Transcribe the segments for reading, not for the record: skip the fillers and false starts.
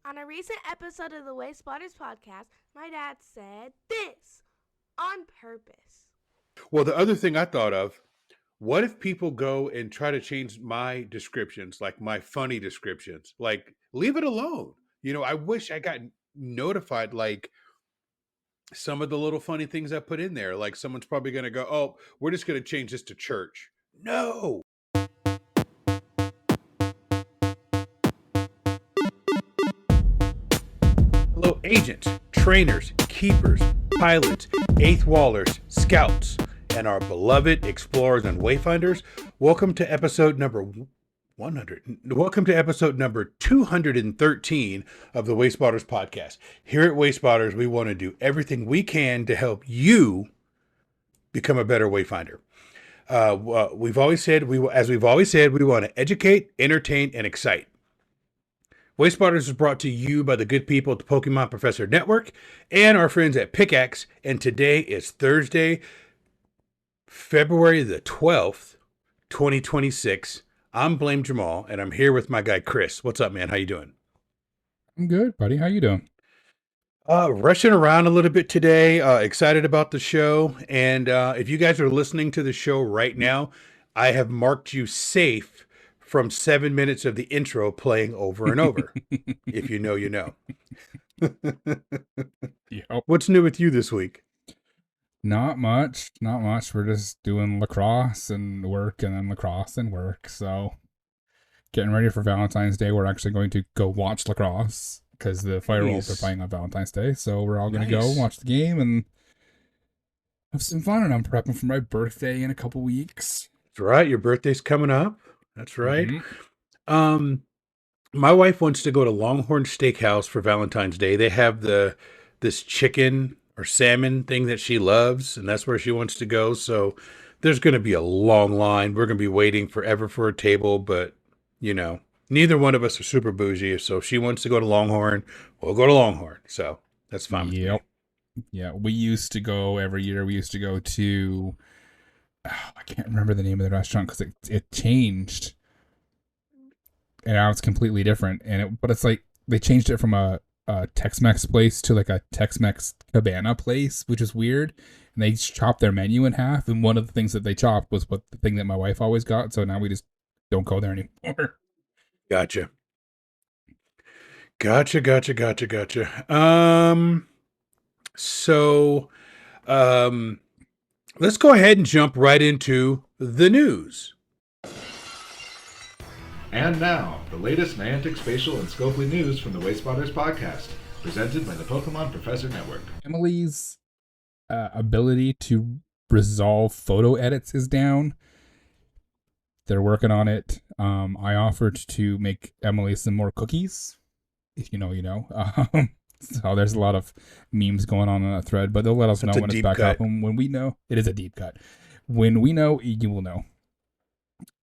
On a recent episode of the Wayspotters podcast, my dad said this on purpose. Well, the other thing I thought of, what if people go and try to change my descriptions, like my funny descriptions? Like, leave it alone. I wish I got notified, like, some of the little funny things I put in there. Like, someone's probably going to go, oh, we're just going to change this to church. No. Hello, agents, trainers, keepers, pilots, eighth wallers, scouts, and our beloved explorers and wayfinders. Welcome to episode number 100. Welcome to episode number 213 of the Wayspotters podcast. Here at Wayspotters, we want to do everything we can to help you become a better wayfinder. We've always said we want to educate, entertain, and excite. Wayspotters is brought to you by the good people at the Pokemon Professor Network and our friends at Pickaxe. And today is Thursday, February the 12th, 2026. I'm Blame Jamal, and I'm here with my guy, Chris. What's up, man? How you doing? I'm good, buddy. How you doing? Rushing around a little bit today. Excited about the show. And if you guys are listening to the show right now, I have marked you safe from 7 minutes of the intro playing over and over. If you know, you know. Yep. What's new with you this week? Not much. We're just doing lacrosse and work and then lacrosse and work. So getting ready for Valentine's Day. We're actually going to go watch lacrosse because the Firewolves are playing on Valentine's Day. So we're all going to go watch the game and have some fun. And I'm prepping for my birthday in a couple weeks. That's right. Your birthday's coming up. That's right. Mm-hmm. My wife wants to go to Longhorn Steakhouse for Valentine's Day. They have this chicken or salmon thing that she loves, and that's where she wants to go. So there's going to be a long line. We're going to be waiting forever for a table, but neither one of us are super bougie. So if she wants to go to Longhorn, we'll go to Longhorn. So that's fine. Yep. Yeah. We used to go every year. We used to go to, I can't remember the name of the restaurant because it changed. And now it's completely different. But it's like they changed it from a Tex-Mex place to like a Tex-Mex cabana place, which is weird. And they chopped their menu in half. And one of the things that they chopped was the thing that my wife always got. So now we just don't go there anymore. Gotcha. So, let's go ahead and jump right into the news. And now, the latest Niantic, spatial, and Scopely news from the Wayspotters podcast, presented by the Pokemon Professor Network. Emily's ability to resolve photo edits is down. They're working on it. I offered to make Emily some more cookies. If you know, you know. So there's a lot of memes going on that thread, but they'll let us know when it's back up. When we know, it is a deep cut. When we know, you will know.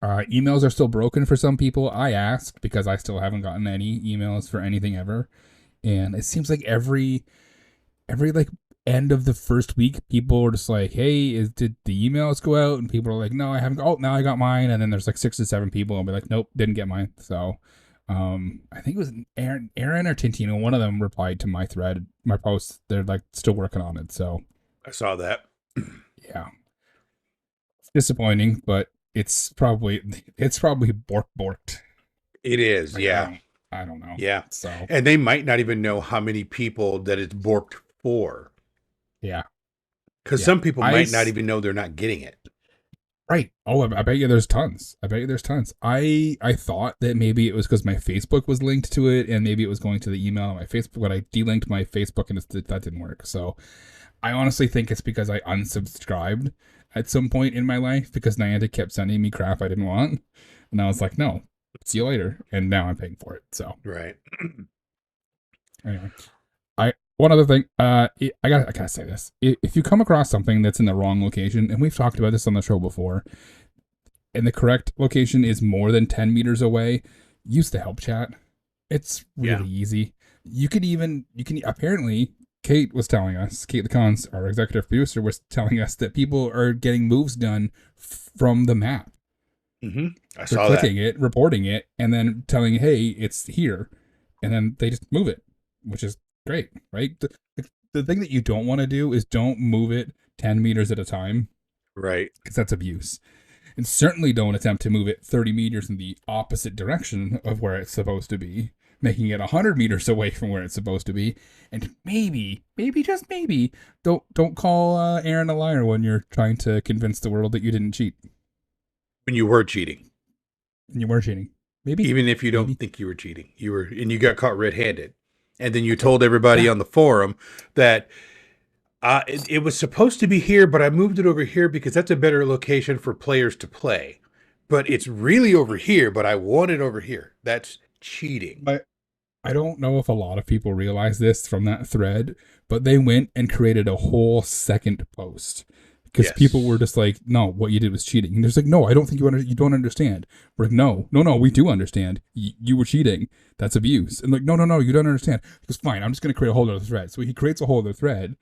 Emails are still broken for some people. I asked because I still haven't gotten any emails for anything ever, and it seems like every like end of the first week, people are just like, "Hey, did the emails go out?" And people are like, "No, I haven't." Oh, now I got mine. And then there's like 6 to 7 people, and be like, "Nope, didn't get mine." So. I think it was Aaron or Tintino. One of them replied to my thread, my post. They're like still working on it. So I saw that. Yeah, it's disappointing, but it's probably borked. It is, right yeah. Now. I don't know. Yeah. So and they might not even know how many people that it's borked for. Yeah. Because some people might not even know they're not getting it. Right. Oh, I bet you there's tons. I I thought that maybe it was because my Facebook was linked to it, and maybe it was going to the email on my Facebook, but I delinked my Facebook, and that didn't work. So I honestly think it's because I unsubscribed at some point in my life because Niantic kept sending me crap I didn't want. And I was like, no, see you later. And now I'm paying for it. So right. Anyway. One other thing, I gotta say this. If you come across something that's in the wrong location, and we've talked about this on the show before, and the correct location is more than 10 meters away, use the help chat. It's really easy. You can apparently, Kate was telling us, KatettheKonz, our executive producer, was telling us that people are getting moves done from the map. Mm-hmm. They're clicking it, reporting it, and then telling, hey, it's here. and then they just move it, which is great, right? The thing that you don't want to do is don't move it 10 meters at a time, Right. because that's abuse. And certainly don't attempt to move it 30 meters in the opposite direction of where it's supposed to be, making it 100 meters away from where it's supposed to be. And maybe, just maybe, don't call Aaron a liar when you're trying to convince the world that you didn't cheat. When you were cheating. And you were cheating. Maybe. Even if you don't think you were cheating. And you got caught red-handed. And then you told everybody on the forum that it was supposed to be here, but I moved it over here because that's a better location for players to play. But it's really over here, but I want it over here. That's cheating. I don't know if a lot of people realize this from that thread, but they went and created a whole second post because people were just like, no, what you did was cheating. And there's like, no, I don't think you don't understand. We're like, no, we do understand. You were cheating. That's abuse. And like, no, you don't understand. He goes, fine, I'm just going to create a whole other thread. So he creates a whole other thread.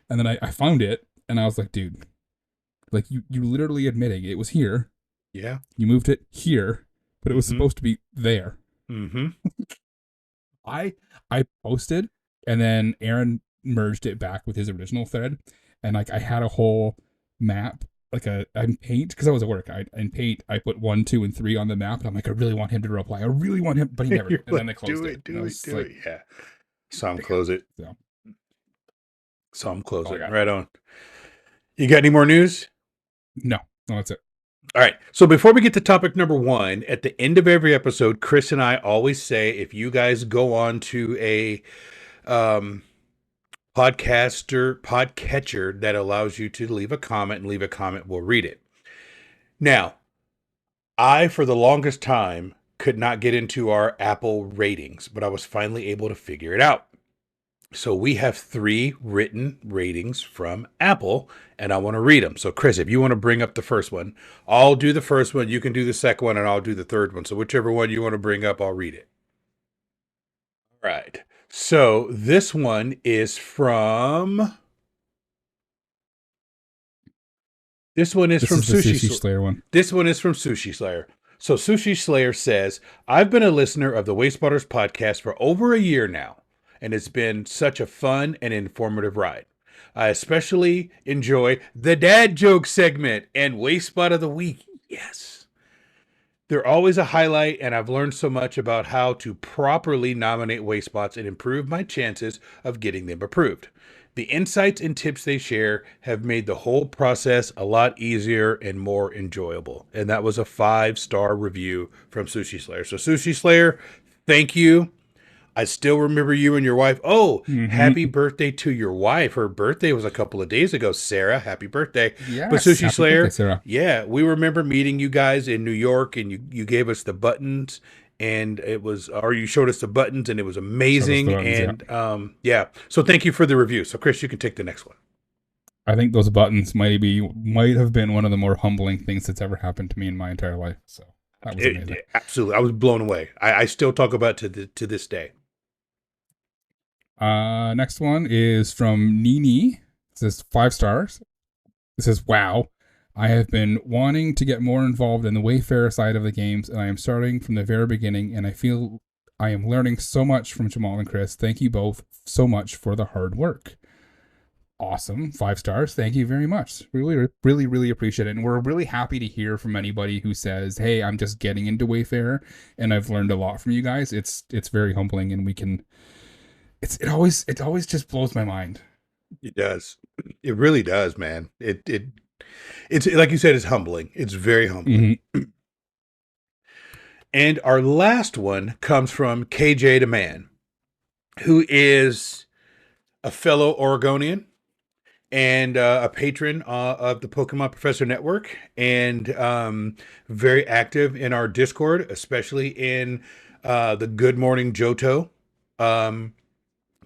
And then I found it, and I was like, dude, like you literally admitting it was here. Yeah. You moved it here, but it was supposed to be there. Mm-hmm. I posted, and then Aaron merged it back with his original thread, and like I had a whole map, like in Paint, because I was at work. In Paint, I put 1, 2, and 3 on the map, and I'm like, I really want him to reply. I really want him, but he never did. And then they closed it. Do it. Yeah. Saw him close it. So. Saw him close it. Yeah. Right on. You got any more news? No, that's it. All right. So before we get to topic number 1, at the end of every episode, Chris and I always say, if you guys go on to a podcatcher that allows you to leave a comment, we'll read it. Now, I, for the longest time, could not get into our Apple ratings, but I was finally able to figure it out. So we have 3 written ratings from Apple, and I want to read them. So Chris, if you want to bring up the first one, I'll do the first one, you can do the second one, and I'll do the third one. So whichever one you want to bring up, I'll read it. All right. So this one is from... This one is from Sushi Slayer one. This one is from Sushi Slayer. So Sushi Slayer says, I've been a listener of the Wayspotters podcast for over a year now, and it's been such a fun and informative ride. I especially enjoy the dad joke segment and Wayspot of the week. Yes. They're always a highlight, and I've learned so much about how to properly nominate Wayspots and improve my chances of getting them approved. The insights and tips they share have made the whole process a lot easier and more enjoyable. And that was a 5-star review from Sushi Slayer. So Sushi Slayer, thank you. I still remember you and your wife. Oh, Happy birthday to your wife. Her birthday was a couple of days ago. Sarah, happy birthday. Yes, but Sushi happy Slayer, birthday, Sarah. Yeah, we remember meeting you guys in New York, and you gave us the buttons, and you showed us the buttons, and it was amazing. Buttons, yeah. So thank you for the review. So Chris, you can take the next one. I think those buttons might have been one of the more humbling things that's ever happened to me in my entire life. So that was amazing. Absolutely. I was blown away. I still talk about it to this day. Next one is from Nini. It says 5 stars. It says, wow, I have been wanting to get more involved in the Wayfarer side of the games, and I am starting from the very beginning, and I feel I am learning so much from Jamal and Chris. Thank you both so much for the hard work. Awesome. 5 stars. Thank you very much. Really, really, really appreciate it. And we're really happy to hear from anybody who says, hey, I'm just getting into Wayfarer, and I've learned a lot from you guys. It's very humbling, and we can... It always just blows my mind. It does. It really does, man. It's like you said, it's humbling. It's very humbling. Mm-hmm. And our last one comes from KJ the Man, who is a fellow Oregonian and a patron of the Pokemon Professor Network, and very active in our Discord, especially in the Good Morning Johto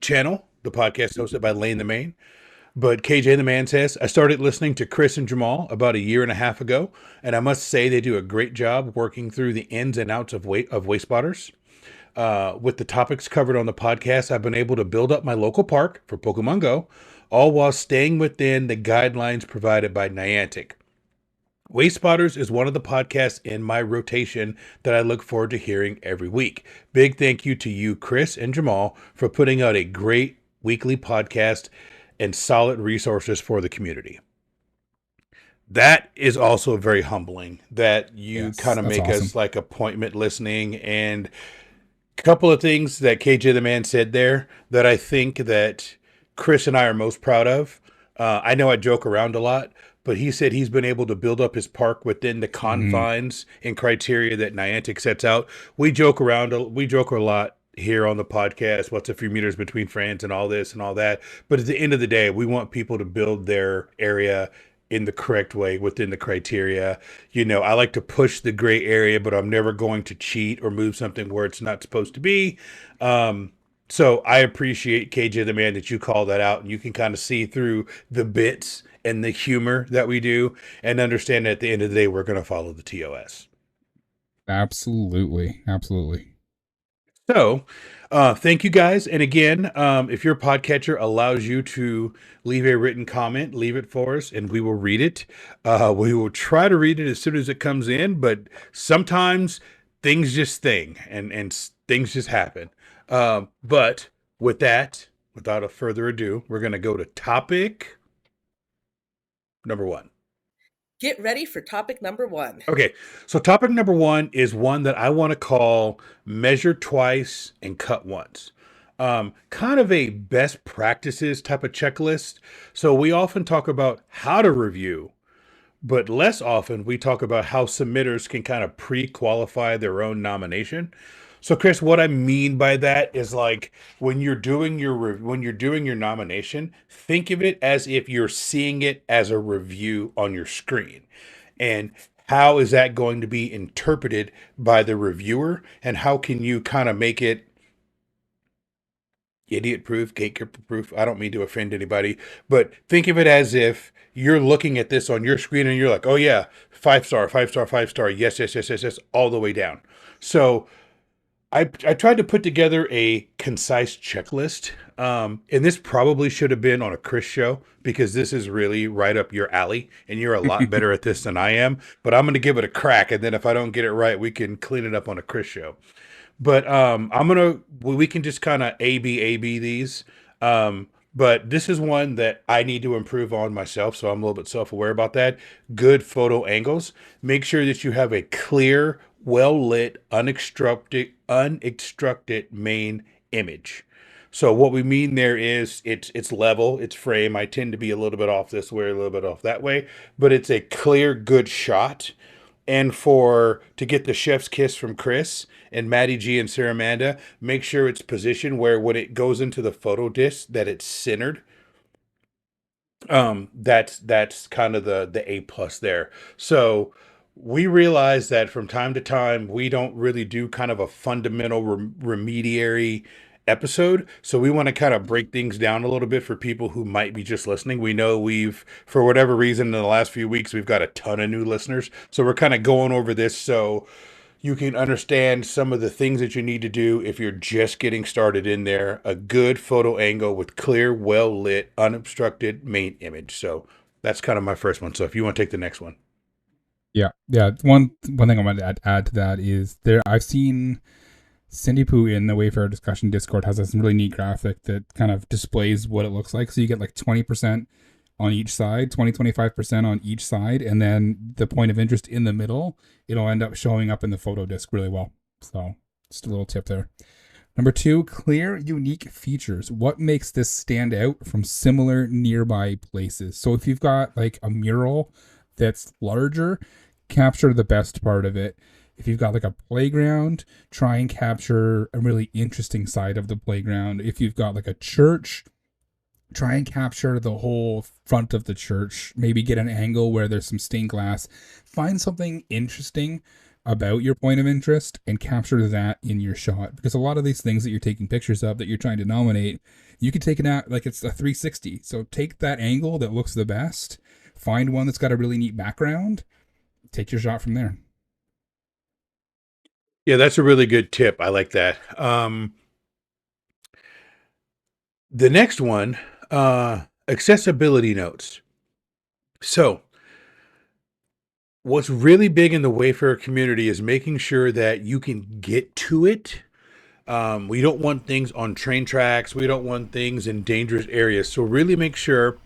channel, the podcast hosted by Lane the Main. But KJ the Man says, I started listening to Chris and Jamal about 1.5 years ago, and I must say they do a great job working through the ins and outs of Wayspotters. With the topics covered on the podcast, I've been able to build up my local park for Pokemon Go, all while staying within the guidelines provided by Niantic. Wayspotters is one of the podcasts in my rotation that I look forward to hearing every week. Big thank you to you, Chris and Jamal, for putting out a great weekly podcast and solid resources for the community. That is also very humbling that you Yes, kind of that's make awesome. us like appointment listening, and a couple of things that KJ the man said there that I think that Chris and I are most proud of. I know I joke around a lot, but he said he's been able to build up his park within the Hmm. confines and criteria that Niantic sets out. We joke a lot here on the podcast. What's a few meters between friends and all this and all that. But at the end of the day, we want people to build their area in the correct way within the criteria. I like to push the gray area, but I'm never going to cheat or move something where it's not supposed to be. So I appreciate KJ the man that you call that out, and you can kind of see through the bits and the humor that we do, and understand that at the end of the day we're going to follow the TOS. Absolutely. Absolutely. So, thank you guys. And again, if your podcatcher allows you to leave a written comment, leave it for us and we will read it. We will try to read it as soon as it comes in, but sometimes things just things just happen. But with that, without a further ado, we're going to go to topic number 1. Get ready for topic number 1. Okay, so topic number 1 is one that I want to call measure twice and cut once. Kind of a best practices type of checklist. So we often talk about how to review, but less often we talk about how submitters can kind of pre-qualify their own nomination. So Chris, what I mean by that is like when you're doing your nomination, think of it as if you're seeing it as a review on your screen. And how is that going to be interpreted by the reviewer, and how can you kind of make it idiot proof, gatekeeper proof? I don't mean to offend anybody, but think of it as if you're looking at this on your screen and you're like, oh yeah, 5-star, 5-star, 5-star, yes, yes, yes, yes, yes, all the way down. So I tried to put together a concise checklist. And this probably should have been on a Chris show because this is really right up your alley and you're a lot better at this than I am. But I'm going to give it a crack. And then if I don't get it right, we can clean it up on a Chris show. But we can just kind of A B these. But this is one that I need to improve on myself. So I'm a little bit self aware about that. Good photo angles. Make sure that you have a clear, well lit, unobstructed main image. So what we mean there is it's level, it's frame. I tend to be a little bit off this way, a little bit off that way, but it's a clear, good shot. And to get the chef's kiss from Chris and Maddie G and Sarah Amanda, make sure it's positioned where when it goes into the photo disc that it's centered. That's kind of the A plus there. So we realize that from time to time we don't really do kind of a fundamental remediary episode, so we want to kind of break things down a little bit for people who might be just listening. We know for whatever reason in the last few weeks we've got a ton of new listeners, so we're kind of going over this so you can understand some of the things that you need to do if you're just getting started in there. A good photo angle with clear, well lit, unobstructed main image. So that's kind of my first one. So if you want to take the next one. Yeah. Yeah. One thing I want to add to that is I've seen Cindy Poo in the Wayfarer discussion Discord has this really neat graphic that kind of displays what it looks like. So you get like 20% on each side, 25% on each side, and then the point of interest in the middle, it'll end up showing up in the photo disc really well. So just a little tip there. Number 2, clear, unique features. What makes this stand out from similar nearby places? So if you've got like a mural that's larger, capture the best part of it. If you've got like a playground, try and capture a really interesting side of the playground. If you've got like a church, try and capture the whole front of the church. Maybe get an angle where there's some stained glass. Find something interesting about your point of interest and capture that in your shot. Because a lot of these things that you're taking pictures of that you're trying to nominate, you could take it out like it's a 360. So take that angle that looks the best, find one that's got a really neat background, take your shot from there. Yeah, that's a really good tip. I like that. The next one, accessibility notes. So what's really big in the Wayfarer community is making sure that you can get to it. We don't want things on train tracks. We don't want things in dangerous areas. So really make sure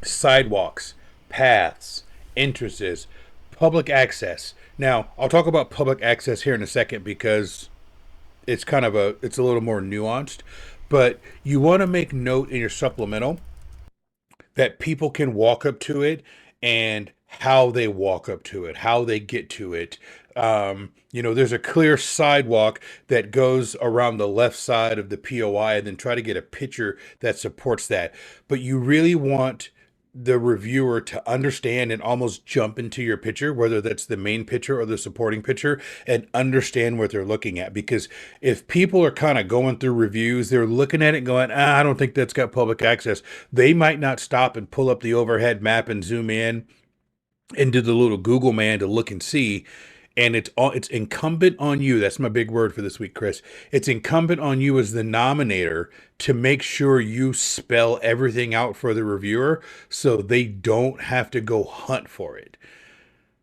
sidewalks, paths, entrances, public access. Now, I'll talk about public access here in a second because it's a little more nuanced, but you want to make note in your supplemental that people can walk up to it and how they walk up to it, how they get to it. There's a clear sidewalk that goes around the left side of the POI, and then try to get a picture that supports that. But you really want the reviewer to understand and almost jump into your picture, whether that's the main picture or the supporting picture, and understand what they're looking at. Because if people are kind of going through reviews, they're looking at it going, I don't think that's got public access. They might not stop and pull up the overhead map and zoom in and do the little Google man to look and see. And it's incumbent on you. That's my big word for this week, Chris. It's incumbent on you as the nominator to make sure you spell everything out for the reviewer so they don't have to go hunt for it.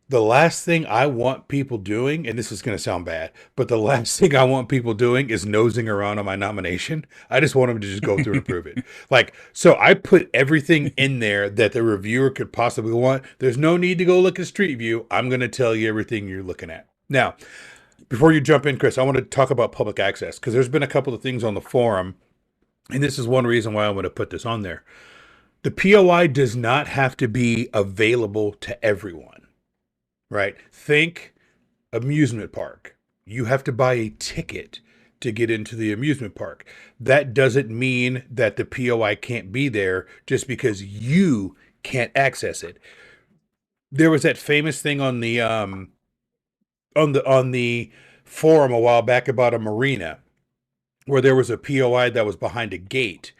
The last thing I want people doing, and this is going to sound bad, but the last thing I want people doing is nosing around on my nomination. I just want them to just go through and approve it. So I put everything in there that the reviewer could possibly want. There's no need to go look at Street View. I'm going to tell you everything you're looking at. Now, before you jump in, Chris, I want to talk about public access because there's been a couple of things on the forum, and this is one reason why I want to put this on there. The POI does not have to be available to everyone. Right? Think amusement park. You have to buy a ticket to get into the amusement park. That doesn't mean that the POI can't be there just because you can't access it. There was that famous thing on the forum a while back about a marina where there was a POI that was behind a gate.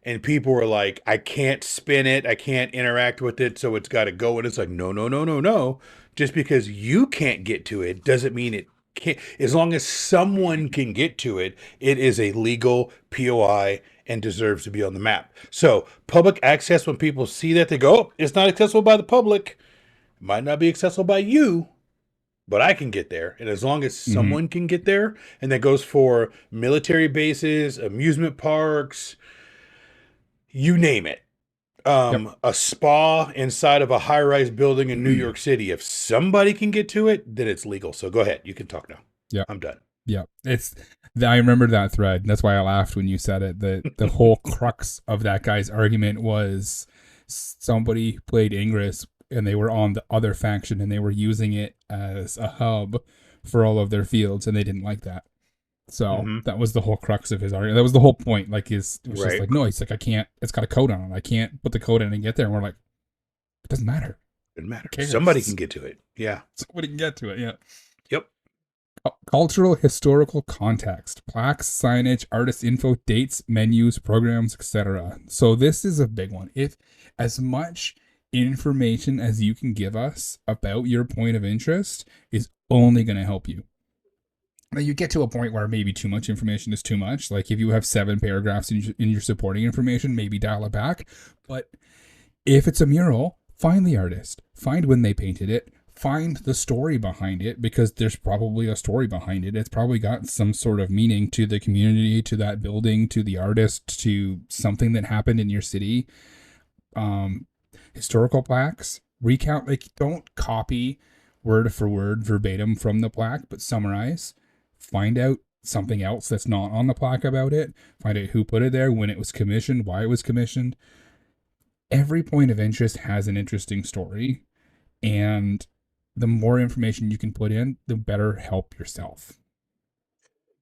And people were like, I can't spin it. I can't interact with it. So it's got to go. And it's like, no. Just because you can't get to it doesn't mean it can't. As long as someone can get to it, it is a legal POI and deserves to be on the map. So public access, when people see that, they go, oh, it's not accessible by the public. It might not be accessible by you, but I can get there. And as long as someone can get there, and that goes for military bases, amusement parks, you name it. A spa inside of a high-rise building in New York City. If somebody can get to it, then it's legal. So go ahead. You can talk now. Yeah. I'm done. Yeah. I remember that thread. That's why I laughed when you said it. The whole crux of that guy's argument was somebody played Ingress and they were on the other faction and they were using it as a hub for all of their fields and they didn't like that. So that was the whole crux of his argument. That was the whole point. Like, it was just like, no, he's like, I can't, it's got a code on it. I can't put the code in and get there. And we're like, it doesn't matter. Doesn't matter. Somebody can get to it. Yeah. Somebody can get to it. Yeah. Yep. Cultural, historical context, plaques, signage, artist info, dates, menus, programs, etc. So this is a big one. If as much information as you can give us about your point of interest is only going to help you. Now, you get to a point where maybe too much information is too much. Like if you have 7 paragraphs in your supporting information, maybe dial it back. But if it's a mural, find the artist, find when they painted it, find the story behind it, because there's probably a story behind it. It's probably got some sort of meaning to the community, to that building, to the artist, to something that happened in your city. Historical plaques, recount, like don't copy word for word verbatim from the plaque, but summarize. Find out something else that's not on the plaque about it. Find out who put it there, when it was commissioned, why it was commissioned. Every point of interest has an interesting story, and the more information you can put in, the better help yourself.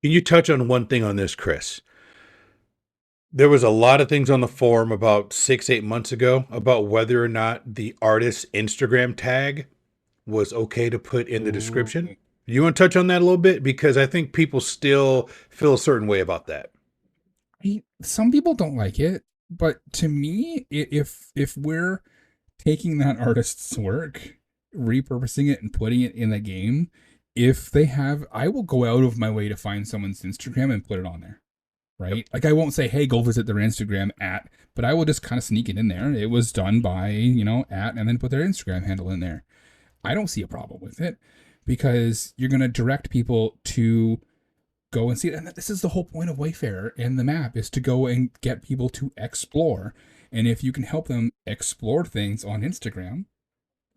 Can you touch on one thing on this, Chris? There was a lot of things on the forum about 6-8 months ago about whether or not the artist's Instagram tag was okay to put in the description. You want to touch on that a little bit? Because I think people still feel a certain way about that. Some people don't like it, but to me, if we're taking that artist's work, repurposing it and putting it in the game, if they have, I will go out of my way to find someone's Instagram and put it on there, right? Yep. Like I won't say, hey, go visit their Instagram at, but I will just kind of sneak it in there. It was done by, at, and then put their Instagram handle in there. I don't see a problem with it, because you're going to direct people to go and see it. And this is the whole point of Wayfarer and the map, is to go and get people to explore. And if you can help them explore things on Instagram,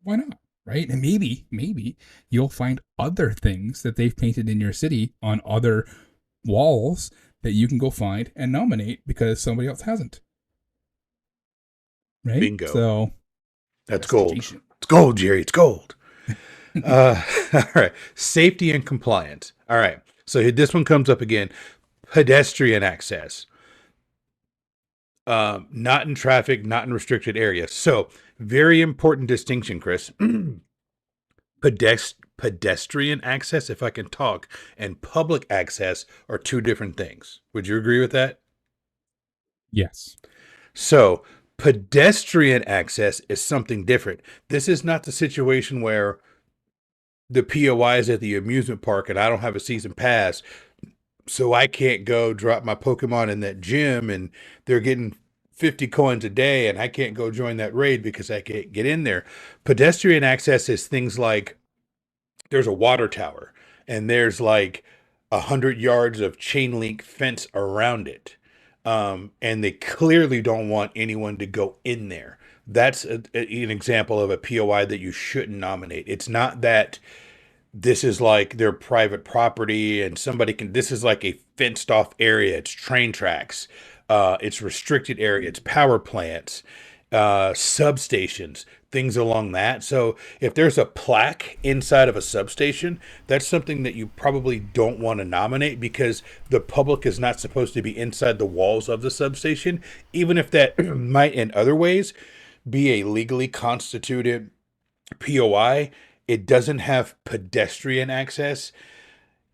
why not? Right? And maybe you'll find other things that they've painted in your city on other walls that you can go find and nominate because somebody else hasn't. Right? Bingo. So that's gold. It's gold, Jerry. It's gold. All right. Safety and compliance. All right. So this one comes up again. Pedestrian access. Not in traffic, not in restricted areas. So very important distinction, Chris. Pedestrian access, if I can talk, and public access are two different things. Would you agree with that? Yes. So pedestrian access is something different. This is not the situation where the POI is at the amusement park and I don't have a season pass, so I can't go drop my Pokemon in that gym and they're getting 50 coins a day and I can't go join that raid because I can't get in there. Pedestrian access is things like there's a water tower and there's like 100 yards of chain link fence around it. And they clearly don't want anyone to go in there. That's an example of a POI that you shouldn't nominate. It's not that this is like their private property and somebody can, this is like a fenced off area. It's train tracks. It's restricted area. It's power plants, substations, things along that. So if there's a plaque inside of a substation, that's something that you probably don't want to nominate because the public is not supposed to be inside the walls of the substation, even if that might in other ways be a legally constituted POI. It doesn't have pedestrian access.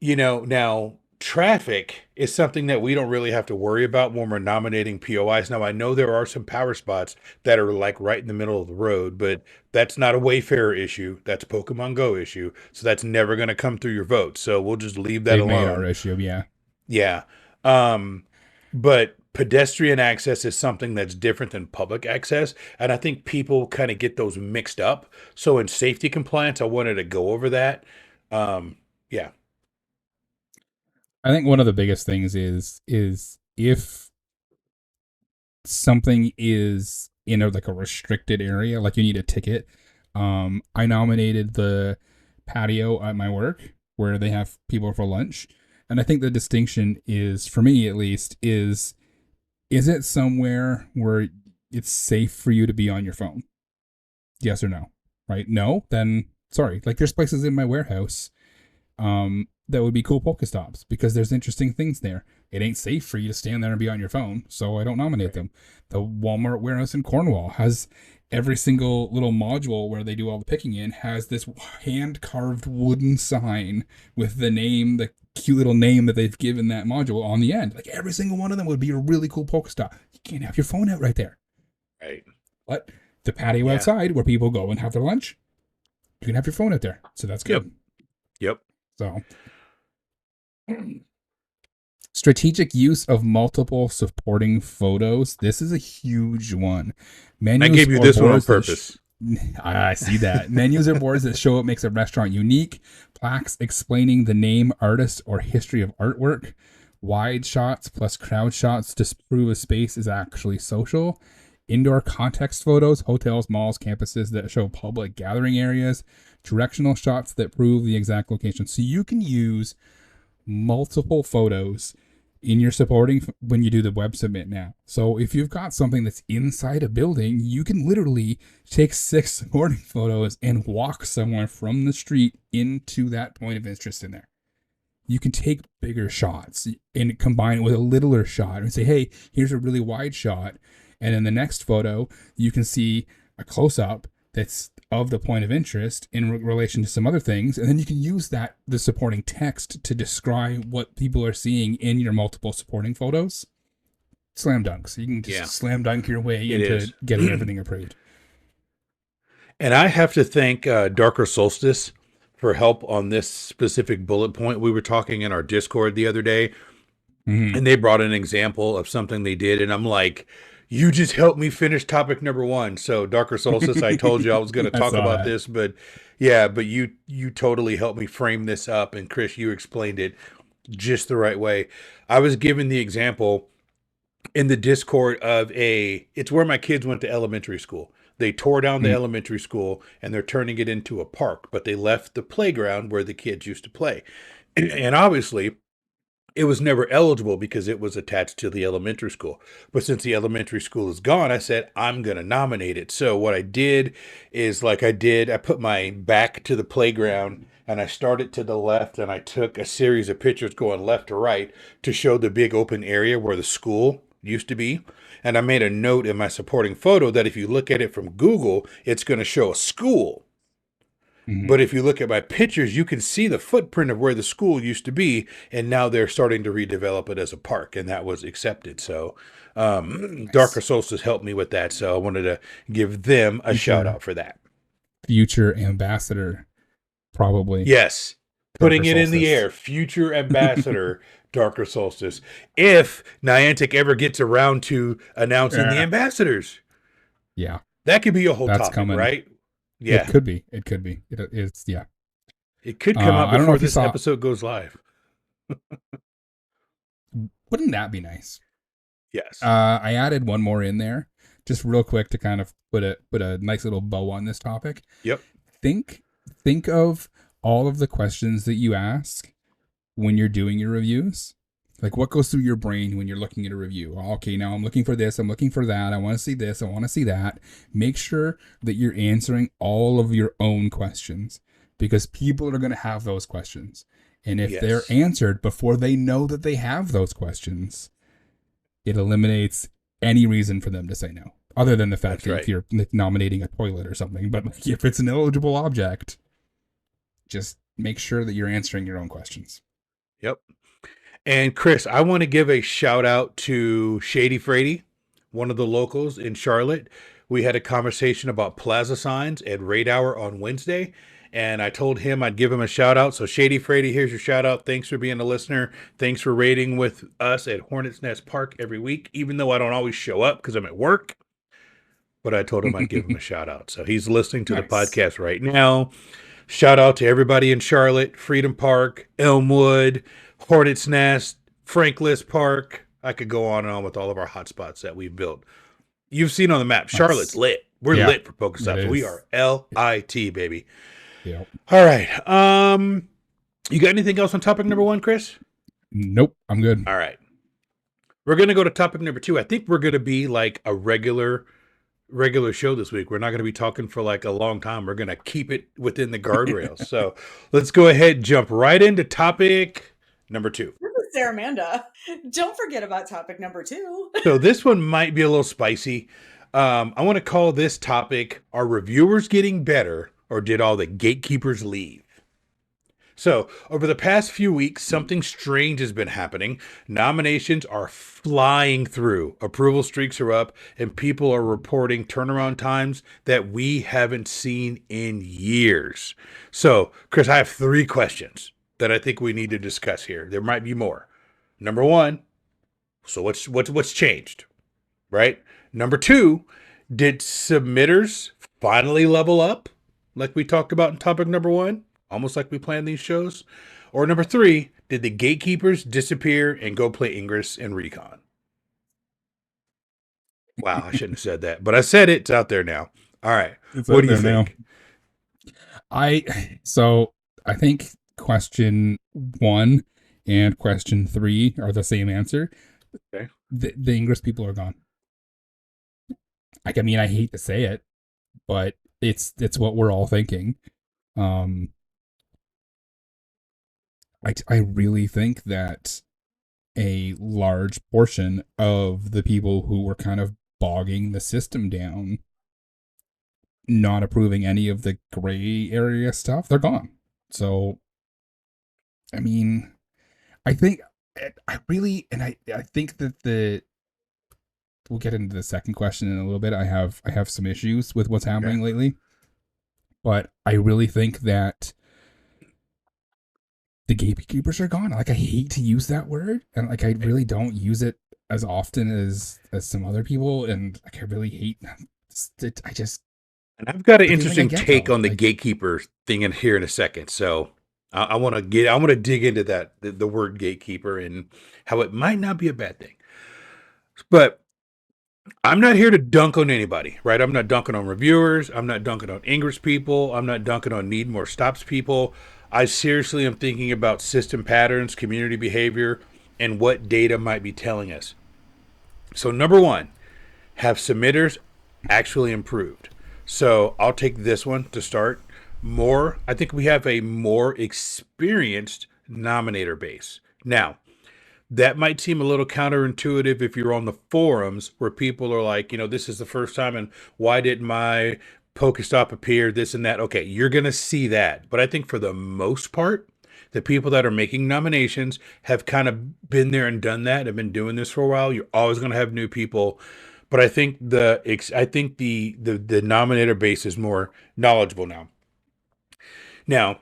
Now traffic is something that we don't really have to worry about when we're nominating POIs. Now, I know there are some power spots that are like right in the middle of the road, but that's not a Wayfarer issue. That's a Pokemon Go issue. So that's never going to come through your vote. So we'll just leave that alone. Our issue, yeah. Yeah. But pedestrian access is something that's different than public access. And I think people kind of get those mixed up. So in safety compliance, I wanted to go over that. Yeah. I think one of the biggest things is if something is in a restricted area, like you need a ticket. I nominated the patio at my work where they have people for lunch. And I think the distinction is, for me at least, is it somewhere where it's safe for you to be on your phone? Yes or no? Right? No? Then sorry. Like there's places in my warehouse that would be cool Pokéstops because there's interesting things there. It ain't safe for you to stand there and be on your phone, so I don't nominate them. The Walmart warehouse in Cornwall has every single little module where they do all the picking in has this hand-carved wooden sign with the name, the cute little name that they've given that module on the end. Like every single one of them would be a really cool Pokéstop. You can't have your phone out right there. Right. But the patio outside where people go and have their lunch, you can have your phone out there. So that's good. Yep. So strategic use of multiple supporting photos. This is a huge one. I gave you this one on purpose. I see that. Menus or boards that show what makes a restaurant unique. Plaques explaining the name, artist, or history of artwork. Wide shots plus crowd shots to prove a space is actually social. Indoor context photos, hotels, malls, campuses that show public gathering areas. Directional shots that prove the exact location. So you can use multiple photos in your supporting when you do the web submit now. So if you've got something that's inside a building, you can literally take 6 supporting photos and walk somewhere from the street into that point of interest in there. You can take bigger shots and combine it with a littler shot and say, hey, here's a really wide shot. And in the next photo, you can see a close-up that's of the point of interest in relation to some other things. And then you can use the supporting text to describe what people are seeing in your multiple supporting photos. Slam dunk. So you can just slam dunk your way into getting everything approved. And I have to thank Darker Solstice for help on this specific bullet point. We were talking in our Discord the other day, and they brought an example of something they did. And I'm like, You just helped me finish topic number 1. So Darker Solstice, I told you I was going to I talk saw about that. this, but yeah, but you totally helped me frame this up. And Chris, you explained it just the right way. I was given the example in the Discord of it's where my kids went to elementary school. They tore down the elementary school and they're turning it into a park, but they left the playground where the kids used to play. And obviously, it was never eligible because it was attached to the elementary school. But since the elementary school is gone, I said, I'm going to nominate it. So what I did is I put my back to the playground and I started to the left and I took a series of pictures going left to right to show the big open area where the school used to be. And I made a note in my supporting photo that if you look at it from Google, it's going to show a school. But if you look at my pictures, you can see the footprint of where the school used to be, and now they're starting to redevelop it as a park, and that was accepted. So Darker Solstice helped me with that, so I wanted to give them a shout out for that. Future ambassador, probably. Yes, putting it in the air. Future ambassador, Darker Solstice. If Niantic ever gets around to announcing the ambassadors. Yeah. That could be a whole topic, coming. Right? Yeah. It could be. It's yeah. It could come out I don't know before if you this saw- episode goes live. Wouldn't that be nice? Yes. I added one more in there, just real quick to kind of put a nice little bow on this topic. Yep. Think of all of the questions that you ask when you're doing your reviews. Like, what goes through your brain when you're looking at a review? Okay, now I'm looking for this, I'm looking for that, I want to see this, I want to see that. Make sure that you're answering all of your own questions, because people are going to have those questions. And if they're answered before they know that they have those questions, it eliminates any reason for them to say no, other than the fact that if you're nominating a toilet or something. But if it's an eligible object, just make sure that you're answering your own questions. Yep. And Chris, I want to give a shout out to Shady Frady, one of the locals in Charlotte. We had a conversation about plaza signs at Raid Hour on Wednesday, and I told him I'd give him a shout out. So Shady Frady, here's your shout out. Thanks for being a listener. Thanks for raiding with us at Hornets Nest Park every week, even though I don't always show up because I'm at work. But I told him I'd give him a shout out. So he's listening to the podcast right now. Shout out to everybody in Charlotte, Freedom Park, Elmwood, Hornets Nest, Franklin Park. I could go on and on with all of our hotspots that we've built. You've seen on the map, Charlotte's lit. We're lit for Pokéstops. We are LIT, baby. Yep. All right. You got anything else on topic number 1, Chris? Nope, I'm good. All right. We're going to go to topic number 2. I think we're going to be like a regular show this week. We're not going to be talking for like a long time. We're going to keep it within the guardrails. So let's go ahead and jump right into topic number 2. This is Sarah Amanda. Don't forget about topic number 2. So this one might be a little spicy. I want to call this topic, are reviewers getting better, or did all the gatekeepers leave? So over the past few weeks, something strange has been happening. Nominations are flying through. Approval streaks are up, and people are reporting turnaround times that we haven't seen in years. So, Chris, I have 3 questions that I think we need to discuss here. There might be more. Number 1, so what's changed, right? Number 2, did submitters finally level up, like we talked about in topic number 1? Almost like we planned these shows. Or number 3, did the gatekeepers disappear and go play Ingress and Recon? Wow, I shouldn't have said that, but I said it. It's out there now. All right. What do you think? I think question 1 and question 3 are the same answer. Okay. The Ingress people are gone. I mean, I hate to say it, but it's what we're all thinking. I really think that a large portion of the people who were kind of bogging the system down, not approving any of the gray area stuff, they're gone. So, I mean, I think I think that we'll get into the second question in a little bit. I have some issues with what's happening lately, but I really think that the gatekeepers are gone. Like, I hate to use that word, and like I really don't use it as often as some other people, and like, I really hate it. And I've got an the feeling I interesting get, take though, on the like, gatekeeper thing in here in a second. So I want to dig into that, the word gatekeeper and how it might not be a bad thing. But I'm not here to dunk on anybody, right? I'm not dunking on reviewers. I'm not dunking on Ingress people. I'm not dunking on Need More Stops people. I seriously am thinking about system patterns, community behavior, and what data might be telling us. So number one, have submitters actually improved? So I'll take this one to start. I think we have a more experienced nominator base. Now, that might seem a little counterintuitive if you're on the forums where people are like, this is the first time and why didn't my Pokestop appear, this and that. Okay, you're going to see that. But I think for the most part, the people that are making nominations have kind of been there and done that, have been doing this for a while. You're always going to have new people. But I think the nominator base is more knowledgeable now. Now,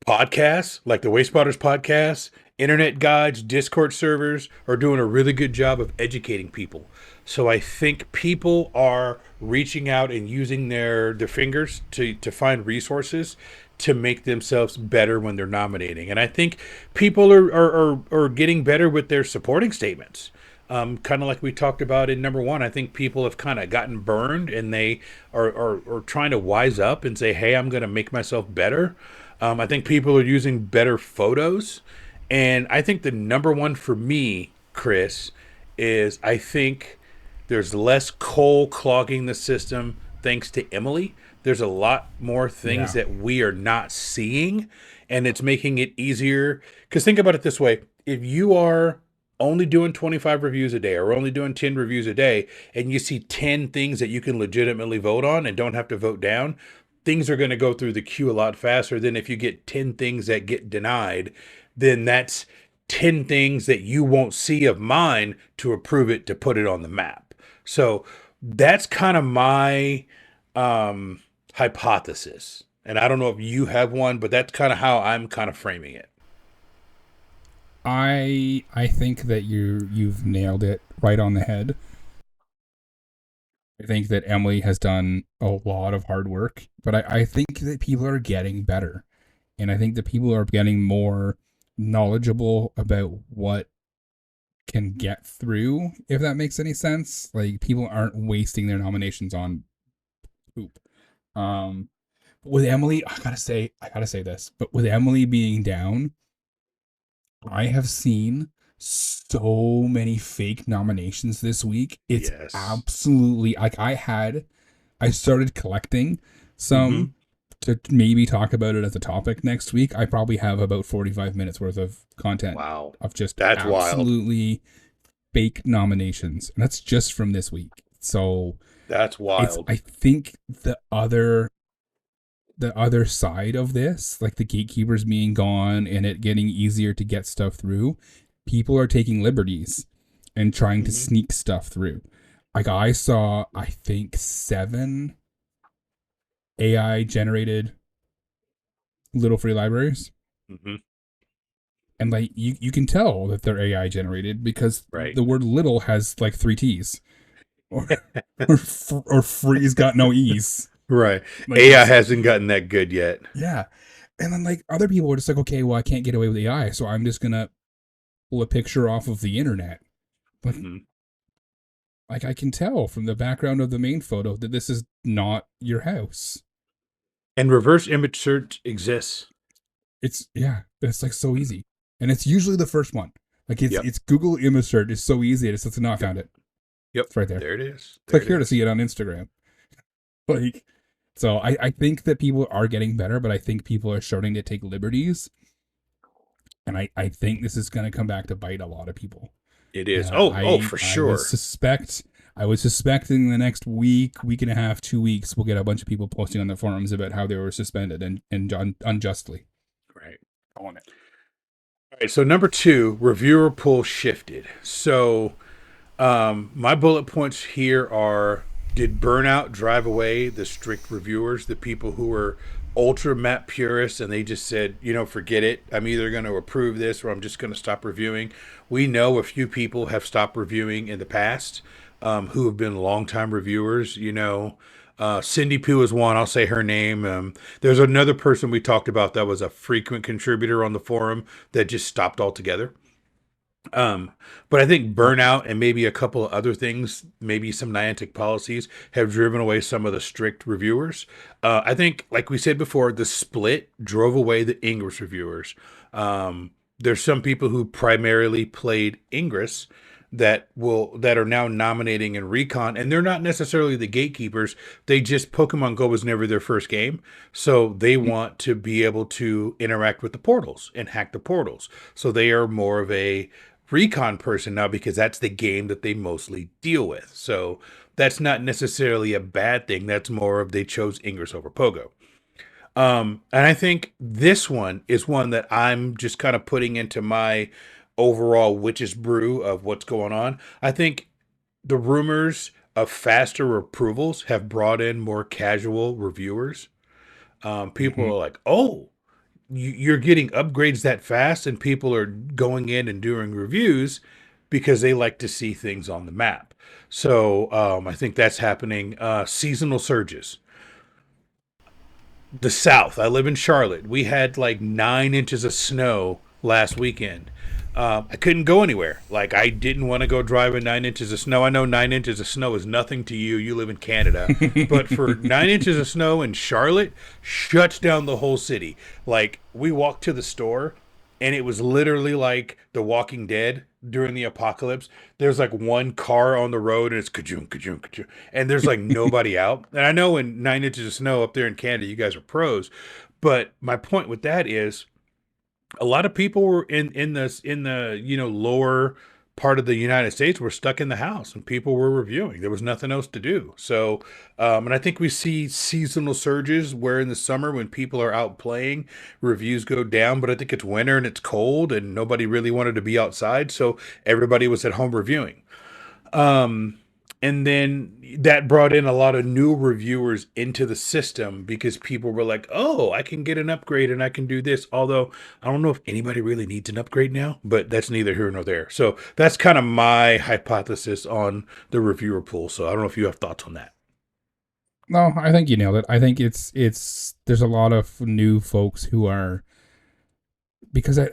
podcasts like the Wayspotters podcast, internet guides, Discord servers are doing a really good job of educating people. So I think people are reaching out and using their fingers to find resources to make themselves better when they're nominating. And I think people are getting better with their supporting statements. Kind of like we talked about in number one, I think people have kind of gotten burned and they are trying to wise up and say, hey, I'm going to make myself better. I think people are using better photos. And I think the number one for me, Chris, is I think there's less coal clogging the system thanks to Emily. There's a lot more things that we are not seeing, and it's making it easier. Because think about it this way. If you are only doing 25 reviews a day or only doing 10 reviews a day, and you see 10 things that you can legitimately vote on and don't have to vote down, things are going to go through the queue a lot faster than if you get 10 things that get denied. Then that's 10 things that you won't see of mine to approve it, to put it on the map. So that's kind of my hypothesis. And I don't know if you have one, but that's kind of how I'm kind of framing it. I think that you've nailed it right on the head. I think that Emily has done a lot of hard work, but I think that people are getting better. And I think that people are getting more knowledgeable about what can get through, if that makes any sense. Like, people aren't wasting their nominations on poop. With Emily, I gotta say this, but with Emily being down, I have seen so many fake nominations this week. It's absolutely like I started collecting some to maybe talk about it as a topic next week. I probably have about 45 minutes worth of content. Wow. Of just that's absolutely wild. Fake nominations. And that's just from this week. So that's wild. I think the other side of this, like the gatekeepers being gone and it getting easier to get stuff through, people are taking liberties and trying to sneak stuff through. Like, I saw, I think 7 AI generated little free libraries. And like, you can tell that they're AI generated because the word little has like 3 T's or free's got no E's. Right. Like, AI hasn't gotten that good yet. Yeah. And then like other people are just like, okay, well, I can't get away with AI, so I'm just gonna pull a picture off of the internet. But like, I can tell from the background of the main photo that this is not your house. And reverse image search exists. It's like so easy. And it's usually the first one. Like, it's Google image search is so easy. It's just not found it. Yep. It's right there. There it is. Click here to see it on Instagram. Like, so I think that people are getting better, but I think people are starting to take liberties. And I think this is going to come back to bite a lot of people. It is. For sure. I would suspect in the next week and a half, 2 weeks, we'll get a bunch of people posting on the forums about how they were suspended and unjustly. Right. I want it. All right. So number 2, reviewer pool shifted. So my bullet points here are: did burnout drive away the strict reviewers, the people who were ultra map purists and they just said, forget it. I'm either going to approve this or I'm just going to stop reviewing. We know a few people have stopped reviewing in the past who have been longtime reviewers. Cindy Pooh is one. I'll say her name. There's another person we talked about that was a frequent contributor on the forum that just stopped altogether. But I think burnout and maybe a couple of other things, maybe some Niantic policies have driven away some of the strict reviewers. I think, like we said before, the split drove away the Ingress reviewers. There's some people who primarily played Ingress that are now nominating in Recon, and they're not necessarily the gatekeepers. They just, Pokemon Go was never their first game, so they want to be able to interact with the portals and hack the portals. So they are more of a Recon person now because that's the game that they mostly deal with. So that's not necessarily a bad thing. That's more of they chose Ingress over Pogo. And I think this one is one that I'm just kind of putting into my overall witch's brew of what's going on. I think the rumors of faster approvals have brought in more casual reviewers. People are like, oh, you're getting upgrades that fast, and people are going in and doing reviews because they like to see things on the map. So I think that's happening. Seasonal surges. The South. I live in Charlotte. We had like 9 inches of snow last weekend. I couldn't go anywhere. Like, I didn't want to go drive in 9 inches of snow. I know 9 inches of snow is nothing to you. You live in Canada. But for 9 inches of snow in Charlotte, shuts down the whole city. Like, we walked to the store, and it was literally like The Walking Dead during the apocalypse. There's like one car on the road, and it's ka-choom, ka-choom, ka-choom. And there's like nobody out. And I know in 9 inches of snow up there in Canada, you guys are pros. But my point with that is, a lot of people were in the lower part of the United States were stuck in the house, and people were reviewing. There was nothing else to do. So, and I think we see seasonal surges where in the summer when people are out playing, reviews go down. But I think it's winter and it's cold, and nobody really wanted to be outside, so everybody was at home reviewing. And then that brought in a lot of new reviewers into the system because people were like, oh, I can get an upgrade and I can do this. Although I don't know if anybody really needs an upgrade now, but that's neither here nor there. So that's kind of my hypothesis on the reviewer pool. So I don't know if you have thoughts on that. No, I think you nailed it. I think it's there's a lot of new folks who are, because a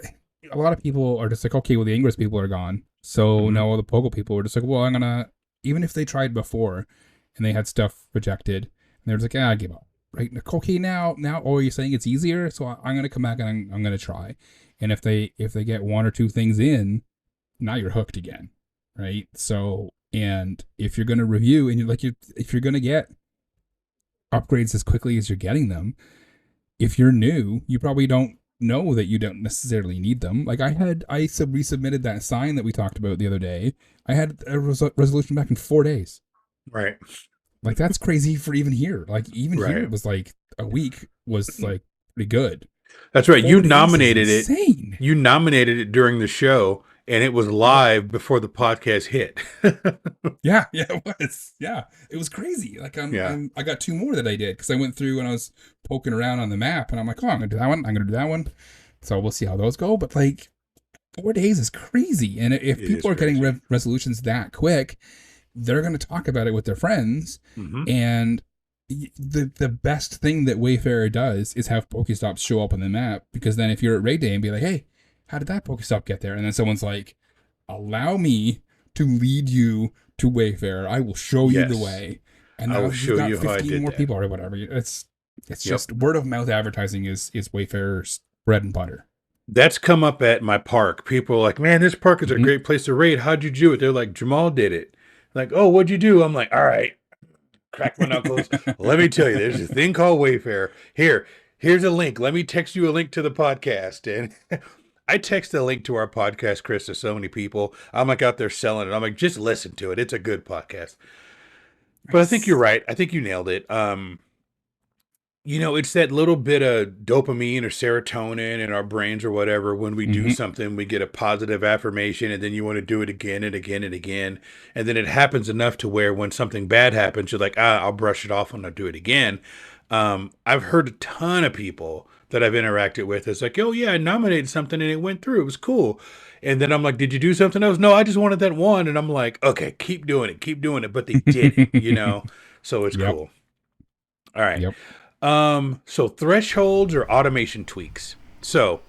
lot of people are just like, okay, well, the Ingress people are gone. So now the Pogo people are just like, well, I'm going to, even if they tried before and they had stuff rejected, and they're just like, I give up. Right? Okay, now, oh, you're saying it's easier, so I'm going to come back and I'm going to try. And if they get 1 or 2 things in, now you're hooked again, right? So, and if you're going to review and if you're going to get upgrades as quickly as you're getting them, if you're new, you probably don't know that you don't necessarily need them. Like I resubmitted that sign that we talked about the other day. I had a resolution back in 4 days. Right. Like that's crazy for even here. Like even right. here it was like a week was like pretty good. That's right. You nominated it. Insane. You nominated it during the show, and it was live before the podcast hit. Yeah, it was. Yeah, it was crazy. Like I got 2 more that I did because I went through and I was poking around on the map, and I'm like, oh, I'm gonna do that one. I'm gonna do that one. So we'll see how those go. But like 4 days is crazy, and if people are getting resolutions that quick, they're gonna talk about it with their friends, and the best thing that Wayfarer does is have Pokéstops show up on the map, because then if you're at raid day and be like, hey, how did that Pokéstop get there? And then someone's like, allow me to lead you to Wayfarer. I will show you the way. And I will show you how I did more that. people or whatever. It's just word of mouth advertising is Wayfarer's bread and butter. That's come up at my park. People are like, man, this park is a great place to raid. How'd you do it? They're like, Jamal did it. Like, oh, what'd you do? I'm like, all right. Crack my knuckles. Let me tell you, there's a thing called Wayfarer. Here's a link. Let me text you a link to the podcast. And I text a link to our podcast, Chris, to so many people. I'm like out there selling it. I'm like, just listen to it. It's a good podcast. But I think you're right. I think you nailed it. It's that little bit of dopamine or serotonin in our brains or whatever. When we do something, we get a positive affirmation, and then you want to do it again and again and again. And then it happens enough to where when something bad happens, you're like, I'll brush it off and I'll do it again. I've heard a ton of people that I've interacted with. It's like, oh yeah, I nominated something and it went through. It was cool. And then I'm like, did you do something else? No, I just wanted that one. And I'm like, okay, keep doing it, keep doing it. But they did it, you know? So it's Yep. cool. All right. Yep. So thresholds or automation tweaks. So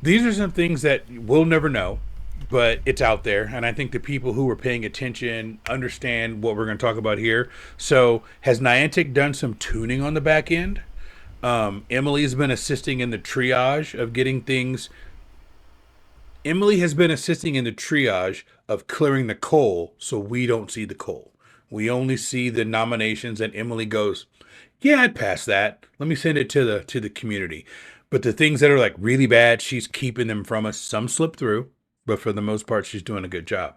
these are some things that we'll never know, but it's out there. And I think the people who are paying attention understand what we're going to talk about here. So has Niantic done some tuning on the back end? Emily's been assisting in the triage of getting things. Emily has been assisting in the triage of clearing the coal so we don't see the coal. We only see the nominations and Emily goes, yeah, I'd pass that. Let me send it to the community. But the things that are like really bad, she's keeping them from us. Some slip through, but for the most part, she's doing a good job.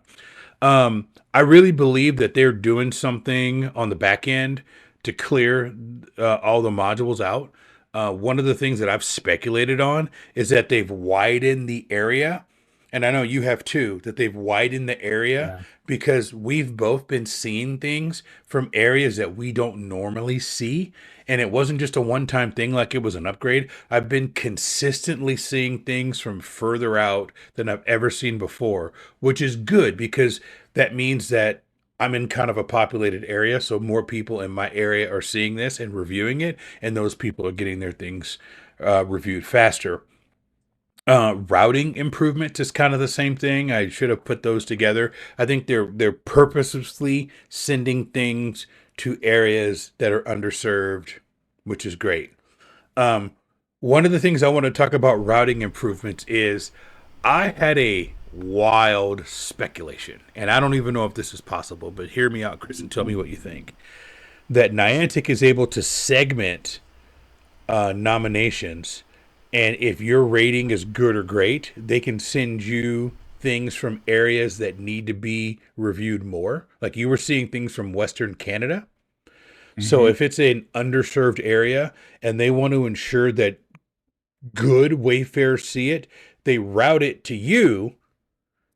I really believe that they're doing something on the back end to clear all the modules out. One of the things that I've speculated on is that they've widened the area. And I know you have too, that they've widened the area because we've both been seeing things from areas that we don't normally see. And it wasn't just a one-time thing like it was an upgrade. I've been consistently seeing things from further out than I've ever seen before, which is good because that means that I'm in kind of a populated area. So more people in my area are seeing this and reviewing it. And those people are getting their things reviewed faster. Routing improvement is kind of the same thing. I should have put those together. I think they're purposely sending things to areas that are underserved, which is great. One of the things I want to talk about routing improvements is I had a wild speculation, and I don't even know if this is possible, but hear me out, Chris, and tell me what you think. That Niantic is able to segment nominations. And if your rating is good or great, they can send you things from areas that need to be reviewed more. Like you were seeing things from Western Canada. Mm-hmm. So if it's an underserved area and they want to ensure that good Wayfarers see it, they route it to you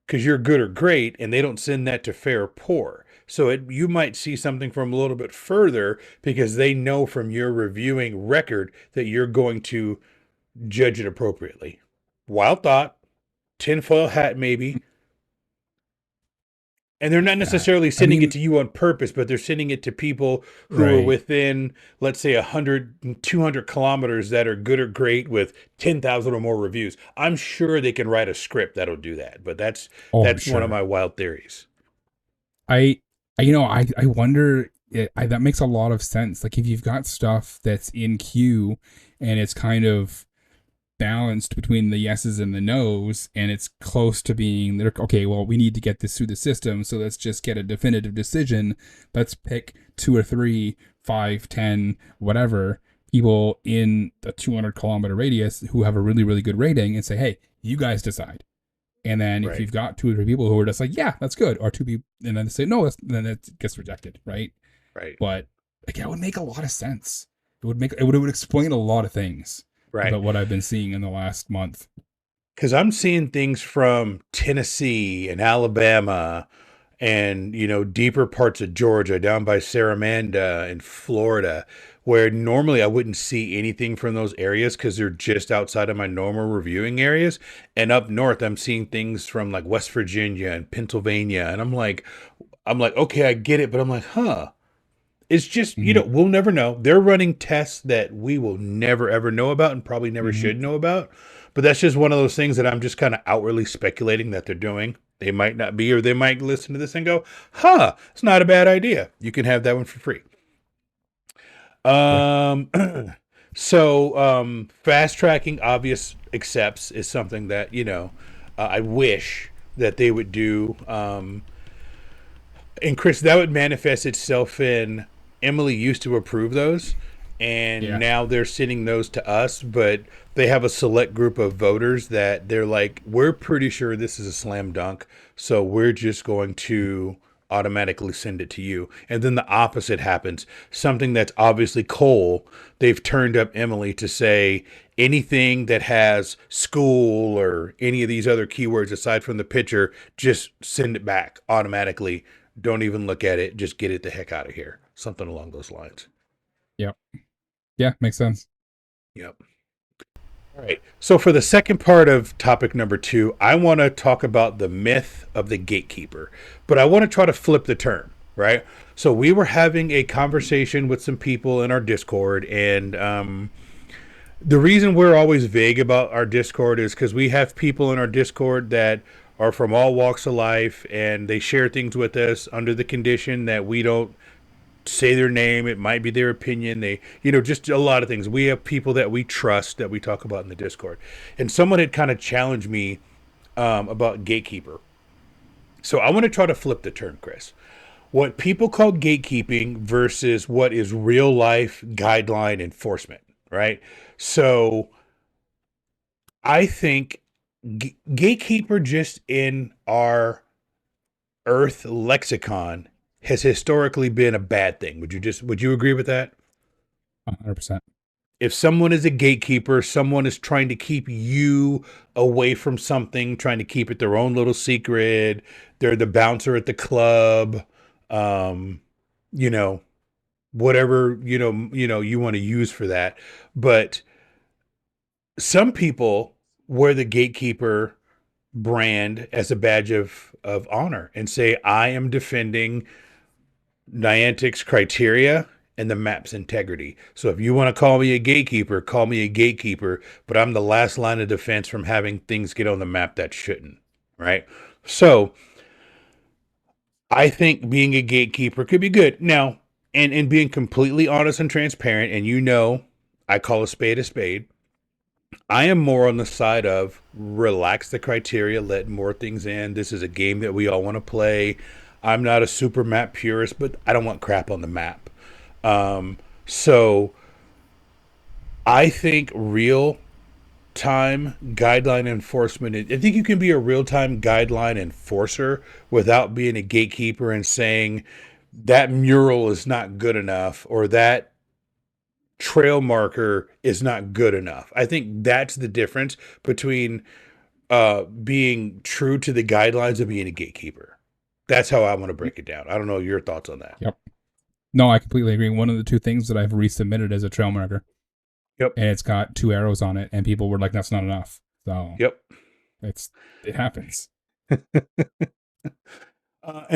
because you're good or great, and they don't send that to fair or poor. So you might see something from a little bit further because they know from your reviewing record that you're going to judge it appropriately. Wild thought, tinfoil hat maybe. And they're not necessarily sending it to you on purpose, but they're sending it to people who are within, let's say, 100, 200 kilometers that are good or great with 10,000 or more reviews. I'm sure they can write a script that'll do that, but that's one of my wild theories. I wonder, that makes a lot of sense. Like if you've got stuff that's in queue and it's kind of balanced between the yeses and the nos, and it's close to being there. Okay, well, we need to get this through the system, so let's just get a definitive decision. Let's pick 2 or 3, 5, 10, whatever people in the 200 kilometer radius who have a really, really good rating and say, hey, you guys decide. And then if you've got 2 or 3 people who are just like, yeah, that's good, or 2 people, and then they say no, then it gets rejected, right? Right. But like, it would make a lot of sense. It would explain a lot of things. About what I've been seeing in the last month. Because I'm seeing things from Tennessee and Alabama and, deeper parts of Georgia, down by Saramanda and Florida, where normally I wouldn't see anything from those areas because they're just outside of my normal reviewing areas. And up north, I'm seeing things from like West Virginia and Pennsylvania. And I'm like, okay, I get it. But I'm like, It's just, we'll never know. They're running tests that we will never, ever know about and probably never should know about. But that's just one of those things that I'm just kind of outwardly speculating that they're doing. They might not be, or they might listen to this and go, it's not a bad idea. You can have that one for free. So fast tracking obvious accepts is something that, I wish that they would do. And Chris, that would manifest itself in Emily used to approve those, and now they're sending those to us, but they have a select group of voters that they're like, we're pretty sure this is a slam dunk, so we're just going to automatically send it to you. And then the opposite happens. Something that's obviously coal, they've turned up Emily to say anything that has school or any of these other keywords aside from the picture, just send it back automatically. Don't even look at it. Just get it the heck out of here. Something along those lines. Yep. Yeah, makes sense. Yep. All right. So for the second part of topic number 2, I want to talk about the myth of the gatekeeper, but I want to try to flip the term, right? So we were having a conversation with some people in our Discord, and the reason we're always vague about our Discord is because we have people in our Discord that are from all walks of life, and they share things with us under the condition that we don't say their name. It might be their opinion. They, just a lot of things. We have people that we trust that we talk about in the Discord. And someone had kind of challenged me about gatekeeper. So I want to try to flip the term, Chris. What people call gatekeeping versus what is real life guideline enforcement, right? So I think gatekeeper, just in our Earth lexicon, has historically been a bad thing. Would you agree with that? 100%. If someone is a gatekeeper, someone is trying to keep you away from something, trying to keep it their own little secret. They're the bouncer at the club. Whatever, you want to use for that. But some people wear the gatekeeper brand as a badge of honor and say, I am defending Niantic's criteria and the map's integrity. So if you want to call me a gatekeeper, call me a gatekeeper, but I'm the last line of defense from having things get on the map that shouldn't, right? So I think being a gatekeeper could be good. Now, and being completely honest and transparent, and I call a spade, I am more on the side of relax the criteria, let more things in. This is a game that we all want to play. I'm not a super map purist, but I don't want crap on the map. So I think real time guideline enforcement, I think you can be a real time guideline enforcer without being a gatekeeper and saying that mural is not good enough or that trail marker is not good enough. I think that's the difference between being true to the guidelines of being a gatekeeper. That's how I want to break it down. I don't know your thoughts on that. Yep. No, I completely agree. One of the 2 things that I've resubmitted is a trail marker. Yep. And it's got 2 arrows on it, and people were like, that's not enough. So yep. It happens. And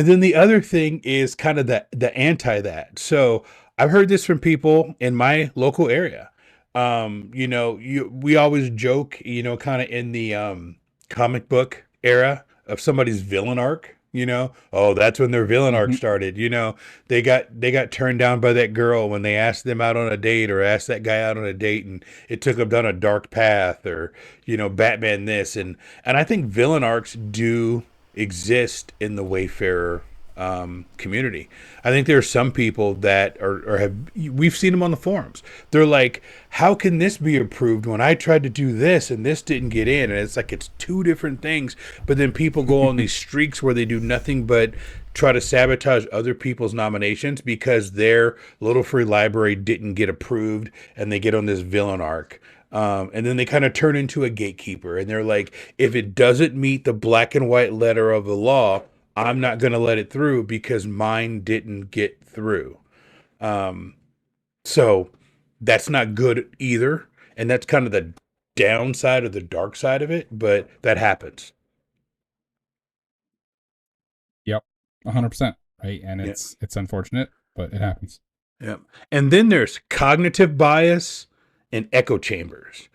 then the other thing is kind of the anti that. So I've heard this from people in my local area. We always joke, kind of in the comic book era of somebody's villain arc. Oh, that's when their villain arc started. They got turned down by that girl when they asked them out on a date or asked that guy out on a date, and it took them down a dark path, or Batman this, and I think villain arcs do exist in the Wayfarer community. I think there are some people that we've seen them on the forums. They're like, how can this be approved when I tried to do this and this didn't get in? And it's like, it's 2 different things. But then people go on these streaks where they do nothing but try to sabotage other people's nominations because their little free library didn't get approved, and they get on this villain arc. And then they kind of turn into a gatekeeper, and they're like, if it doesn't meet the black and white letter of the law, I'm not going to let it through because mine didn't get through. So that's not good either. And that's kind of the downside or the dark side of it, but that happens. Yep. 100%. Right. And it's unfortunate, but it happens. Yep. And then there's cognitive bias and echo chambers.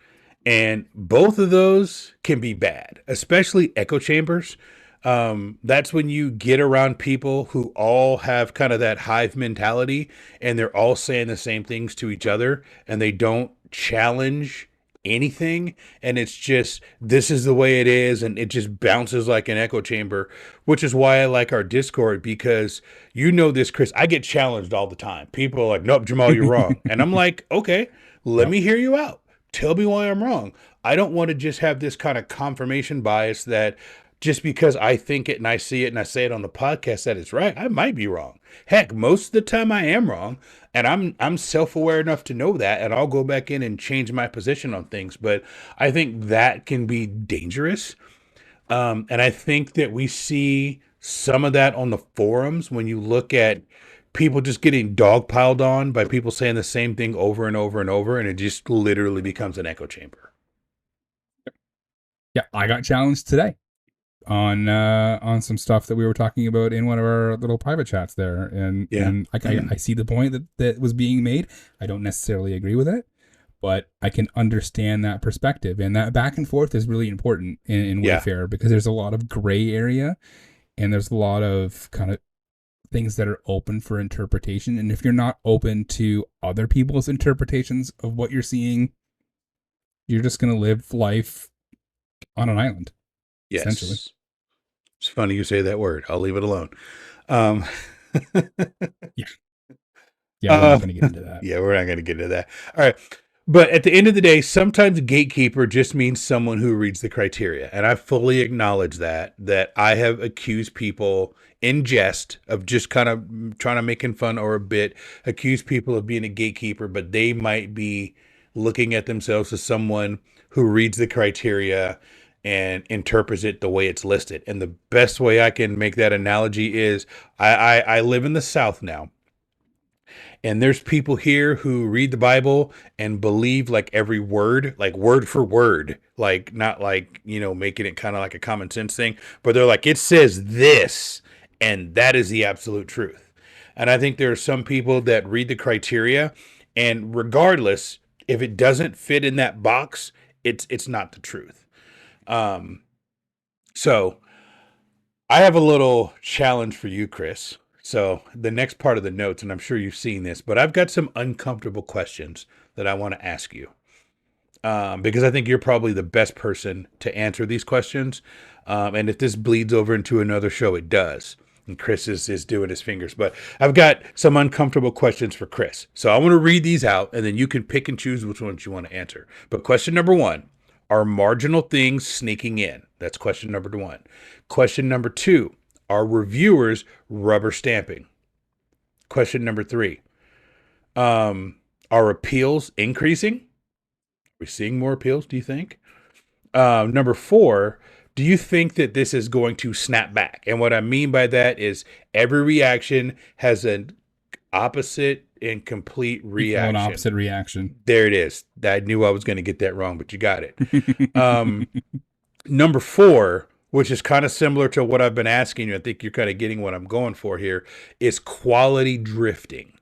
And both of those can be bad, especially echo chambers. That's when you get around people who all have kind of that hive mentality, and they're all saying the same things to each other, and they don't challenge anything. And it's just, this is the way it is. And it just bounces like an echo chamber, which is why I like our Discord, because this, Chris, I get challenged all the time. People are like, nope, Jamal, you're wrong. And I'm like, okay, let me hear you out. Tell me why I'm wrong. I don't want to just have this kind of confirmation bias that just because I think it and I see it and I say it on the podcast that it's right, I might be wrong. Heck, most of the time I am wrong, and I'm self-aware enough to know that, and I'll go back in and change my position on things. But I think that can be dangerous. And I think that we see some of that on the forums when you look at people just getting dogpiled on by people saying the same thing over and over and over, and it just literally becomes an echo chamber. Yeah, I got challenged today on some stuff that we were talking about in one of our little private chats there, and I see the point that was being made. I don't necessarily agree with it, but I can understand that perspective, and that back and forth is really important in Wayfarer, because there's a lot of gray area, and there's a lot of kind of things that are open for interpretation. And if you're not open to other people's interpretations of what you're seeing, you're just going to live life on an island. Yes. Essentially. It's funny you say that word. I'll leave it alone. Yeah, we're not going to get into that. Yeah, we're not going to get into that. All right. But at the end of the day, sometimes gatekeeper just means someone who reads the criteria. And I fully acknowledge that I have accused people in jest of just kind of trying to making fun or a bit, accuse people of being a gatekeeper, but they might be looking at themselves as someone who reads the criteria and interprets it the way it's listed. And the best way I can make that analogy is I live in the South now. And there's people here who read the Bible and believe like every word, like word for word, like not like, making it kind of like a common sense thing, but they're like, it says this, and that is the absolute truth. And I think there are some people that read the criteria, and regardless, if it doesn't fit in that box, it's not the truth. So I have a little challenge for you, Chris. So the next part of the notes, and I'm sure you've seen this, but I've got some uncomfortable questions that I want to ask you, because I think you're probably the best person to answer these questions. And if this bleeds over into another show, it does. And Chris is doing his fingers, but I've got some uncomfortable questions for Chris. So I want to read these out, and then you can pick and choose which ones you want to answer. But question number 1, are marginal things sneaking in? That's question number 1. Question number 2, are reviewers rubber stamping? Question number 3, are appeals increasing? Are we seeing more appeals, do you think? Number 4, do you think that this is going to snap back? And what I mean by that is every reaction has an opposite and complete reaction. An opposite reaction. There it is. I knew I was going to get that wrong, but you got it. Number 4, which is kind of similar to what I've been asking you, I think you're kind of getting what I'm going for here, is quality drifting,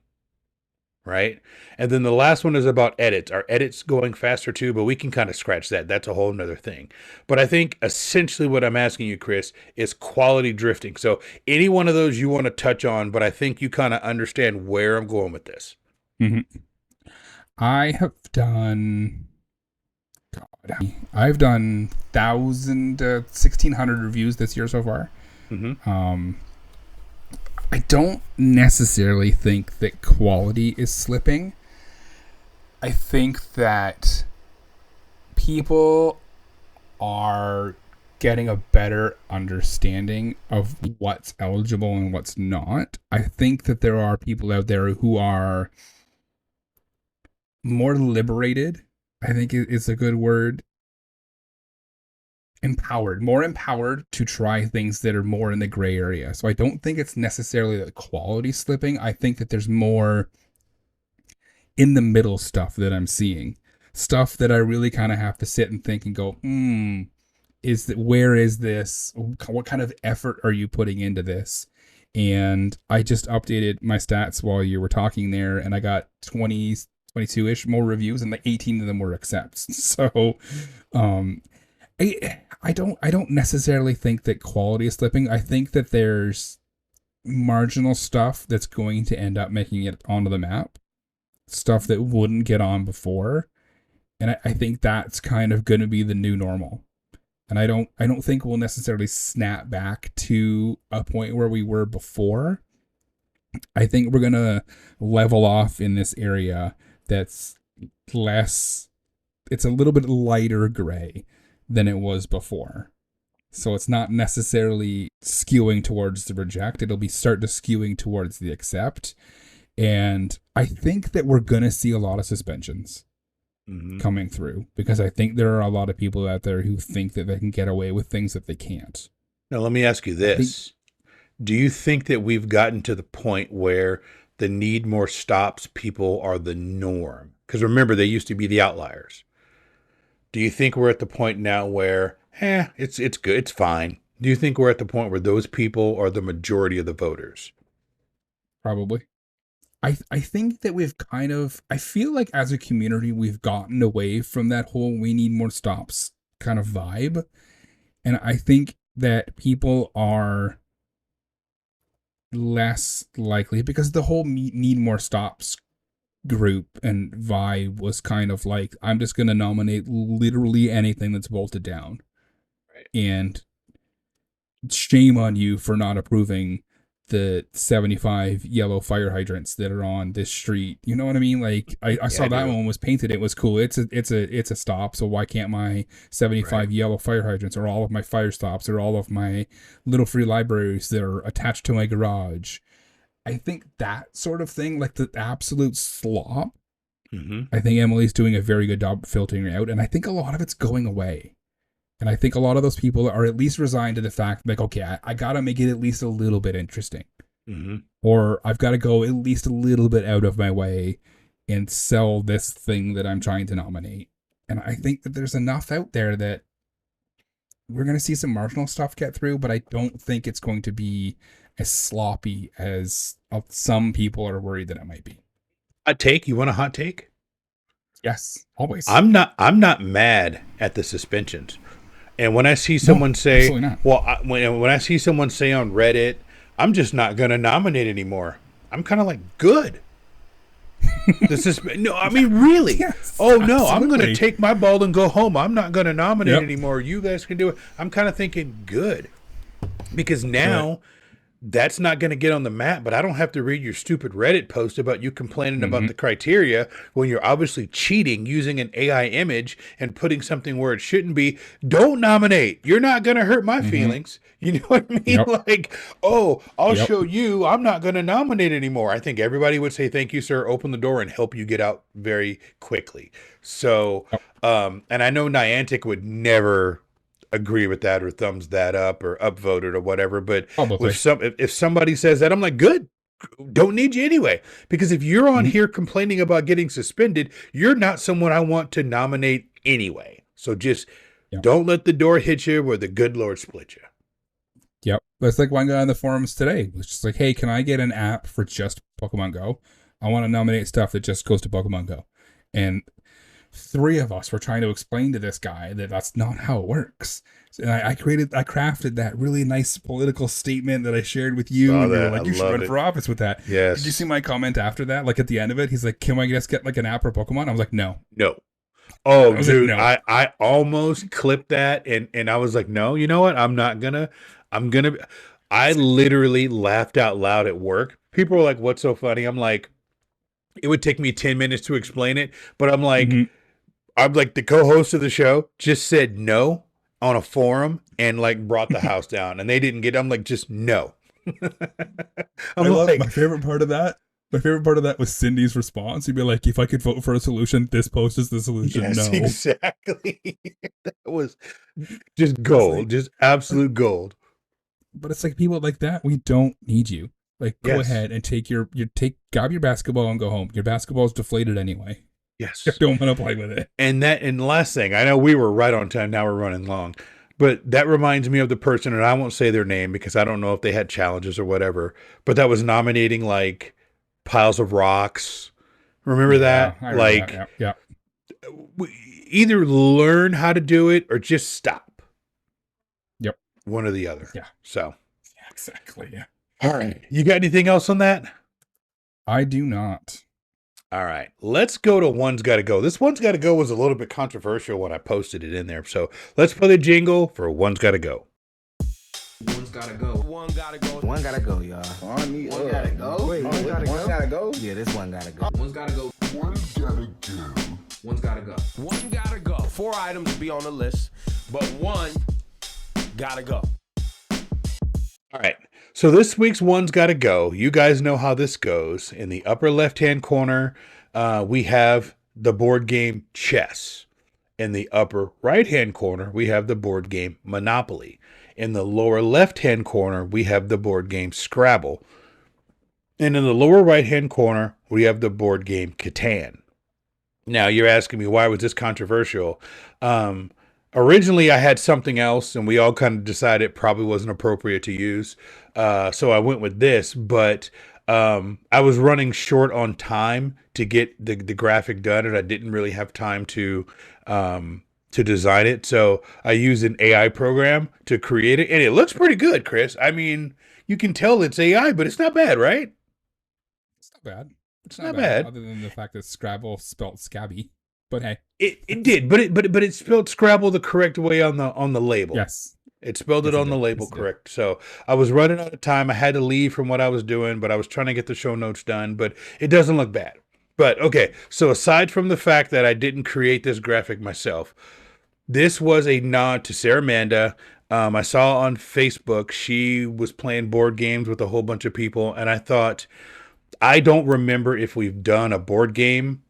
right? And then the last one is about edits. Are edits going faster too? But we can kind of scratch that. That's a whole nother thing. But I think essentially what I'm asking you, Chris, is quality drifting. So any one of those you want to touch on, but I think you kind of understand where I'm going with this. Mm-hmm. I've done 1,000 to 1,600 reviews this year so far. Mm-hmm. I don't necessarily think that quality is slipping. I think that people are getting a better understanding of what's eligible and what's not. I think that there are people out there who are more liberated, I think it's a good word. More empowered to try things that are more in the gray area. So I don't think it's necessarily the quality slipping. I think that there's more in the middle stuff that I'm seeing. Stuff that I really kind of have to sit and think and go, where is this? What kind of effort are you putting into this? And I just updated my stats while you were talking there, and I got 22-ish more reviews, and like 18 of them were accepts. So, I don't necessarily think that quality is slipping. I think that there's marginal stuff that's going to end up making it onto the map, stuff that wouldn't get on before, and I think that's kind of going to be the new normal. And I don't think we'll necessarily snap back to a point where we were before. I think we're gonna level off in this area that's less. It's a little bit lighter gray than it was before. So it's not necessarily skewing towards the reject. It'll be start to skewing towards the accept. And I think that we're going to see a lot of suspensions coming through, because I think there are a lot of people out there who think that they can get away with things that they can't. Now, let me ask you this. Do you think that we've gotten to the point where the need more stops people are the norm? Because remember, they used to be the outliers. Do you think we're at the point now where, it's good, it's fine? Do you think we're at the point where those people are the majority of the voters? Probably. I think that I feel like as a community, we've gotten away from that whole we need more stops kind of vibe. And I think that people are less likely, because the whole need more stops group and vibe was kind of like, I'm just going to nominate literally anything that's bolted down. Right. And shame on you for not approving the 75 yellow fire hydrants that are on this street. You know what I mean? Like I saw that one was painted. It was cool. It's a stop. So why can't my 75 yellow fire hydrants, or all of my fire stops, or all of my little free libraries that are attached to my garage? I think that sort of thing, like the absolute slop. Mm-hmm. I think Emily's doing a very good job filtering it out, and I think a lot of it's going away. And I think a lot of those people are at least resigned to the fact, like, okay, I got to make it at least a little bit interesting. Mm-hmm. Or I've got to go at least a little bit out of my way and sell this thing that I'm trying to nominate. And I think that there's enough out there that we're going to see some marginal stuff get through, but I don't think it's going to be as sloppy as some people are worried that it might be. Hot take? You want a hot take? Yes, always. I'm not mad at the suspensions. And when I see someone say, when I see someone say on Reddit, I'm just not going to nominate anymore, I'm kind of like, good. No, I mean, really? Yes, oh, no, absolutely. I'm going to take my ball and go home. I'm not going to nominate anymore. You guys can do it. I'm kind of thinking, good. Because now that's not going to get on the map, but I don't have to read your stupid Reddit post about you complaining about the criteria when you're obviously cheating using an AI image and putting something where it shouldn't be. Don't nominate. You're not going to hurt my feelings. You know what I mean? Yep. Like, oh, I'll show you. I'm not going to nominate anymore. I think everybody would say, thank you, sir. Open the door and help you get out very quickly. So, and I know Niantic would never agree with that or thumbs that up or upvote it or whatever, but if somebody says that, I'm like, good, don't need you anyway, because if you're on here complaining about getting suspended, you're not someone I want to nominate anyway. So just don't let the door hit you where the good Lord split you. Yep. That's like one guy on the forums today. It was just like, hey, can I get an app for just Pokemon Go? I want to nominate stuff that just goes to Pokemon Go. And 3 of us were trying to explain to this guy that that's not how it works. And I crafted that really nice political statement that I shared with you. And we were like, you should run for office with that. Yes. Did you see my comment after that? Like at the end of it, he's like, can I just get like an app for Pokemon? I was like, no. Oh, dude, like, no. I almost clipped that and I was like, no, you know what? I literally laughed out loud at work. People were like, what's so funny? I'm like, it would take me 10 minutes to explain it, but I'm like, the co-host of the show just said no on a forum and like brought the house down, and they didn't get. I'm like, just no. My favorite part of that. My favorite part of that was Cindy's response. He'd be like, if I could vote for a solution, this post is the solution. Yes, no, exactly. That was just gold, just absolute gold. But it's like, people like that, we don't need you. Like, go ahead and grab your basketball and go home. Your basketball is deflated anyway. Yes. I don't want to play with it. And the last thing, I know we were right on time. Now we're running long, but that reminds me of the person, and I won't say their name because I don't know if they had challenges or whatever, but that was nominating like piles of rocks. Remember that? Like, that. Either learn how to do it or just stop. Yep. One or the other. Yeah. So. Yeah, exactly. Yeah. All right. You got anything else on that? I do not. All right. Let's go to One's Gotta Go. This One's Gotta Go was a little bit controversial when I posted it in there. So let's play the jingle for One's Gotta Go. One's gotta go. One gotta go. One gotta go, y'all. One gotta go. Wait, one gotta go. Yeah, this one gotta go. One's gotta go. One's gotta go. One's gotta go. One gotta go. 4 items to be on the list, but one gotta go. All right. So this week's One's Gotta Go. You guys know how this goes. In the upper left-hand corner, we have the board game Chess. In the upper right-hand corner, we have the board game Monopoly. In the lower left-hand corner, we have the board game Scrabble. And in the lower right-hand corner, we have the board game Catan. Now, you're asking me, why was this controversial? Originally, I had something else, and we all kind of decided it probably wasn't appropriate to use. So I went with this, but I was running short on time to get the graphic done, and I didn't really have time to design it. So I used an AI program to create it, and it looks pretty good, Chris. I mean, you can tell it's AI, but it's not bad, right? It's not bad. It's not bad. Other than the fact that Scrabble spelt scabby. But hey. It did, but it spelled Scrabble the correct way on the label. Yes. It spelled it on the label correct. So I was running out of time. I had to leave from what I was doing, but I was trying to get the show notes done, but it doesn't look bad. But okay, so aside from the fact that I didn't create this graphic myself, this was a nod to Sarah Amanda. I saw on Facebook she was playing board games with a whole bunch of people, and I thought, I don't remember if we've done a board game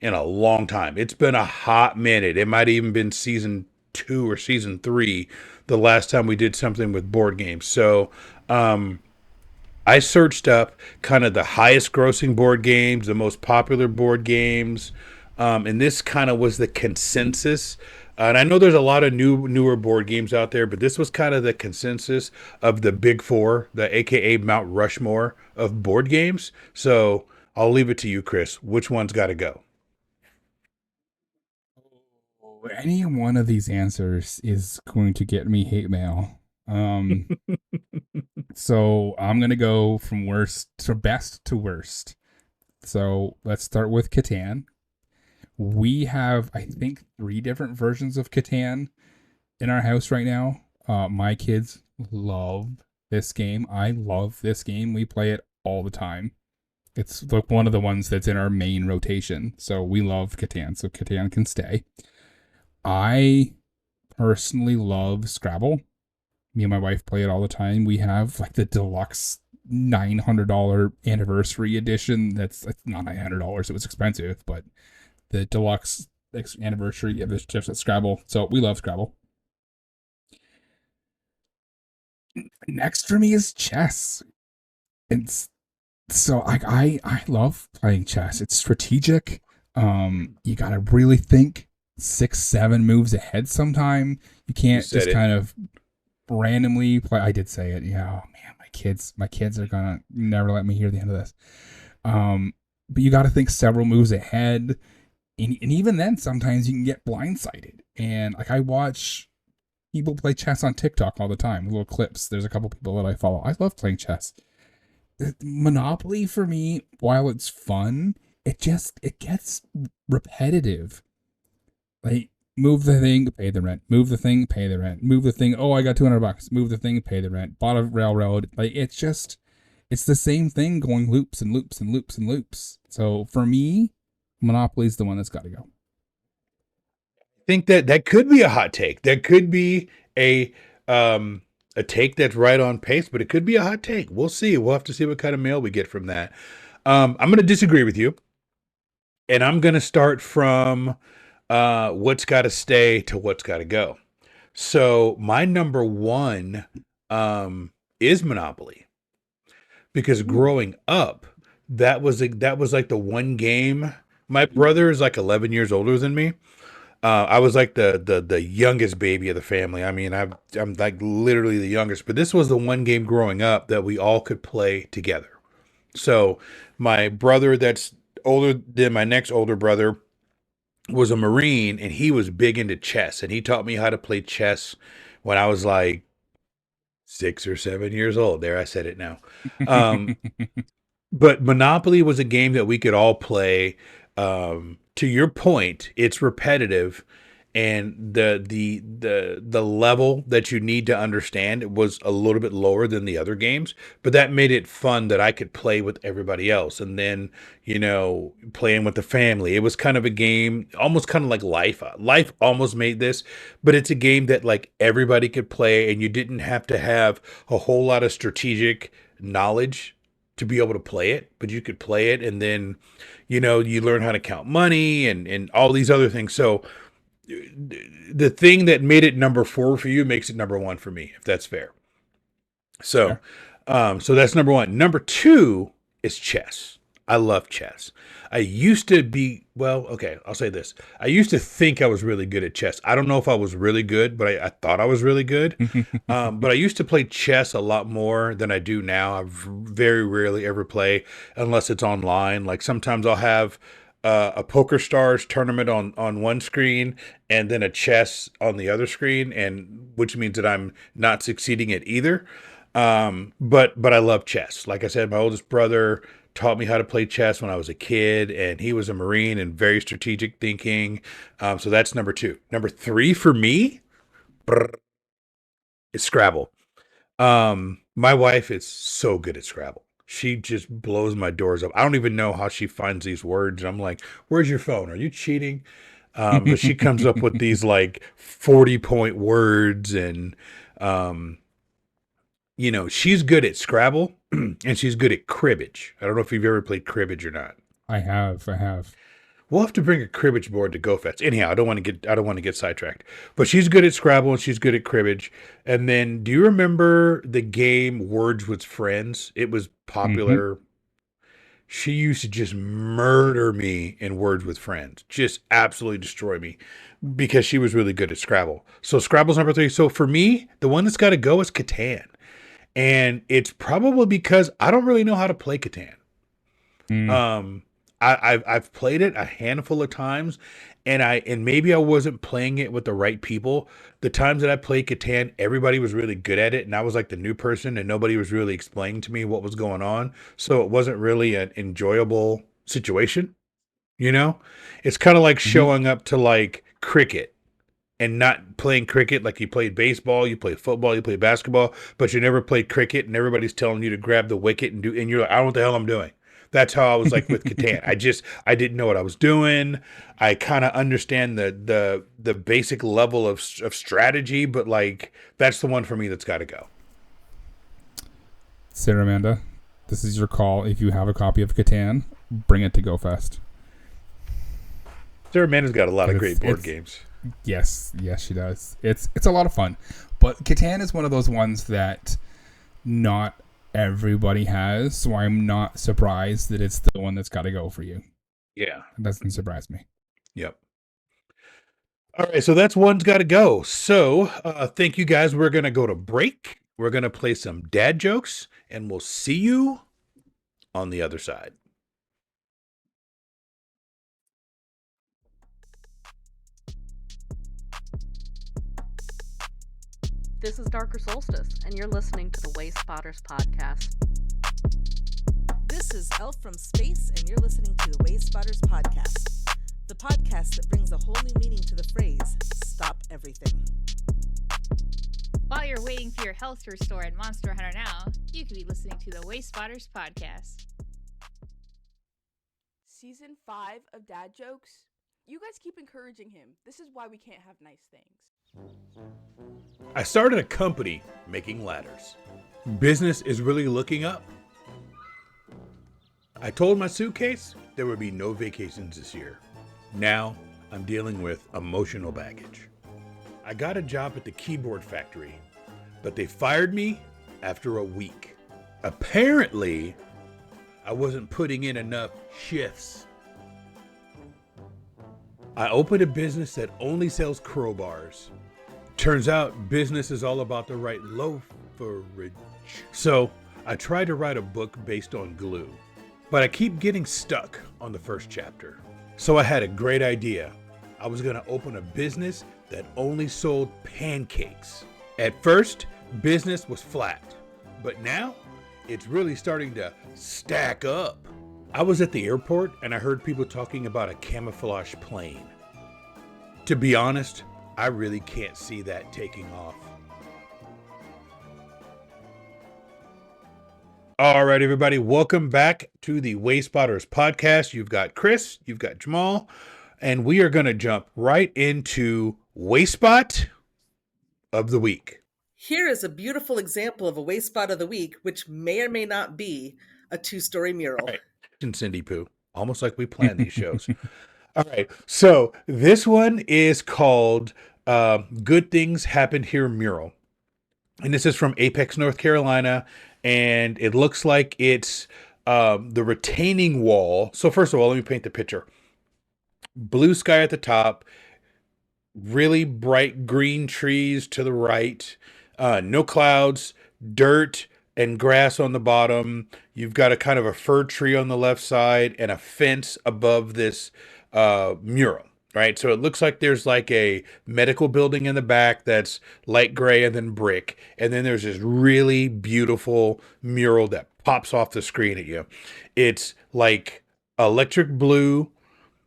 in a long time. It's been a hot minute. It might have even been season 2 or season 3 the last time we did something with board games. So I searched up kind of the highest grossing board games, the most popular board games, and this kind of was the consensus. And I know there's a lot of newer board games out there, but this was kind of the consensus of the big four, the AKA Mount Rushmore of board games. So I'll leave it to you, Chris. Which one's got to go? Any one of these answers is going to get me hate mail. So I'm going to go from worst to best to worst. So let's start with Catan. We have, I think, 3 different versions of Catan in our house right now. My kids love this game. I love this game. We play it all the time. It's like one of the ones that's in our main rotation. So we love Catan. So Catan can stay. I personally love Scrabble. Me and my wife play it all the time. We have like the deluxe $900 anniversary edition. It's not $900. It was expensive, but the deluxe anniversary of this just at Scrabble. So we love Scrabble. Next for me is chess. It's so I love playing chess. It's strategic. You gotta really think 6-7 moves ahead sometime. You can't just kind of randomly play. I did say it. Yeah, oh man, my kids are gonna never let me hear the end of this. But you got to think several moves ahead, and even then, sometimes you can get blindsided. And like I watch people play chess on TikTok all the time, little clips. There's a couple people that I follow. I love playing chess. Monopoly for me, while it's fun, it gets repetitive. Like, move the thing, pay the rent. Move the thing, pay the rent. Move the thing. Oh, I got $200. Move the thing, pay the rent. Bought a railroad. Like, it's the same thing going loops and loops and loops and loops. So for me, Monopoly's the one that's got to go. I think that could be a hot take. That could be a take that's right on pace, but it could be a hot take. We'll see. We'll have to see what kind of mail we get from that. I'm going to disagree with you, and I'm going to start from what's got to stay to what's got to go. So my number one is Monopoly, because growing up, that was like the one game. My brother is like 11 years older than me. I was like the youngest baby of the family. I mean, I'm like literally the youngest, but this was the one game growing up that we all could play together. So my brother that's older than my next older brother was a Marine, and he was big into chess, and he taught me how to play chess when I was like 6 or 7 years old. There, I said it now. But Monopoly was a game that we could all play. To your point, it's repetitive, and the level that you need to understand was a little bit lower than the other games, but that made it fun that I could play with everybody else. And then, playing with the family, it was kind of a game, almost kind of like Life. Life almost made this, but it's a game that like everybody could play, and you didn't have to have a whole lot of strategic knowledge to be able to play it, but you could play it, and then you learn how to count money and all these other things. So the thing that made it number 4 for you makes it number 1 for me, if that's fair. So so that's number 1. Number 2 is chess. I love chess. I used to be, well, okay, I'll say this. I used to think I was really good at chess. I don't know if I was really good, but I thought I was really good. But I used to play chess a lot more than I do now. I very rarely ever play unless it's online. Like sometimes I'll have a Pokéstars tournament on one screen and then a chess on the other screen, and which means that I'm not succeeding at either. But I love chess. Like I said, my oldest brother taught me how to play chess when I was a kid, and he was a Marine and very strategic thinking. So that's number 2. Number 3 for me is Scrabble. My wife is so good at Scrabble. She just blows my doors up. I don't even know how she finds these words. I'm like, where's your phone? Are you cheating? But she comes up with these like 40-point words, and she's good at Scrabble and she's good at cribbage. I don't know if you've ever played cribbage or not. I have. We'll have to bring a cribbage board to GoFest. Anyhow, I don't want to get sidetracked. But she's good at Scrabble and she's good at cribbage. And then, do you remember the game Words with Friends? It was popular. Mm-hmm. She used to just murder me in Words with Friends. Just absolutely destroy me because she was really good at Scrabble. So Scrabble's number 3. So for me, the one that's got to go is Catan. And it's probably because I don't really know how to play Catan. I've played it a handful of times, and maybe I wasn't playing it with the right people. The times that I played Catan, everybody was really good at it, and I was like the new person, and nobody was really explaining to me what was going on. So it wasn't really an enjoyable situation. It's kind of like showing up to like cricket and not playing cricket like you played baseball, you play football, you play basketball, but you never played cricket, and everybody's telling you to grab the wicket and you're like, I don't know what the hell I'm doing. That's how I was like with Catan. I didn't know what I was doing. I kind of understand the basic level of strategy, but like that's the one for me that's got to go. Sarah Amanda, this is your call. If you have a copy of Catan, bring it to GoFest. Sarah Amanda's got a lot of great board games. Yes, she does. It's a lot of fun. But Catan is one of those ones that not everybody has, so I'm not surprised that it's the one that's got to go for you. Yeah. It doesn't surprise me. Yep. All right, so that's one's got to go. So thank you guys. We're going to go to break. We're going to play some dad jokes, and we'll see you on the other side. This is Darker Solstice, and you're listening to the Wayspotters podcast. This is Elf from Space, and you're listening to the Wayspotters podcast, the podcast that brings a whole new meaning to the phrase, stop everything. While you're waiting for your health to restore in Monster Hunter Now, you could be listening to the Wayspotters podcast. Season 5 of Dad Jokes. You guys keep encouraging him. This is why we can't have nice things. I started a company making ladders. Business is really looking up. I told my suitcase there would be no vacations this year. Now I'm dealing with emotional baggage. I got a job at the keyboard factory, but they fired me after a week. Apparently, I wasn't putting in enough shifts. I opened a business that only sells crowbars. Turns out business is all about the right loaferage. So I tried to write a book based on glue, but I keep getting stuck on the first chapter. So I had a great idea. I was going to open a business that only sold pancakes. At first, business was flat, but now it's really starting to stack up. I was at the airport and I heard people talking about a camouflage plane. To be honest, I really can't see that taking off. All right, everybody, welcome back to the Wayspotters podcast. You've got Chris, you've got Jamal, and we are going to jump right into Wayspot of the Week. Here is a beautiful example of a Wayspot of the Week, which may or may not be a 2-story mural. All right. And Cindy Pooh, almost like we planned these shows. All right, so this one is called Good Things Happened Here Mural. And this is from Apex, North Carolina. And it looks like it's The retaining wall. So first of all, let me paint the picture. Blue sky at the top, really bright green trees to the right, no clouds, dirt and grass on the bottom. You've got a kind of a fir tree on the left side and a fence above this mural, right? So it looks like there's like a medical building in the back that's light gray and then brick. And then there's this really beautiful mural that pops off the screen at you. It's like electric blue,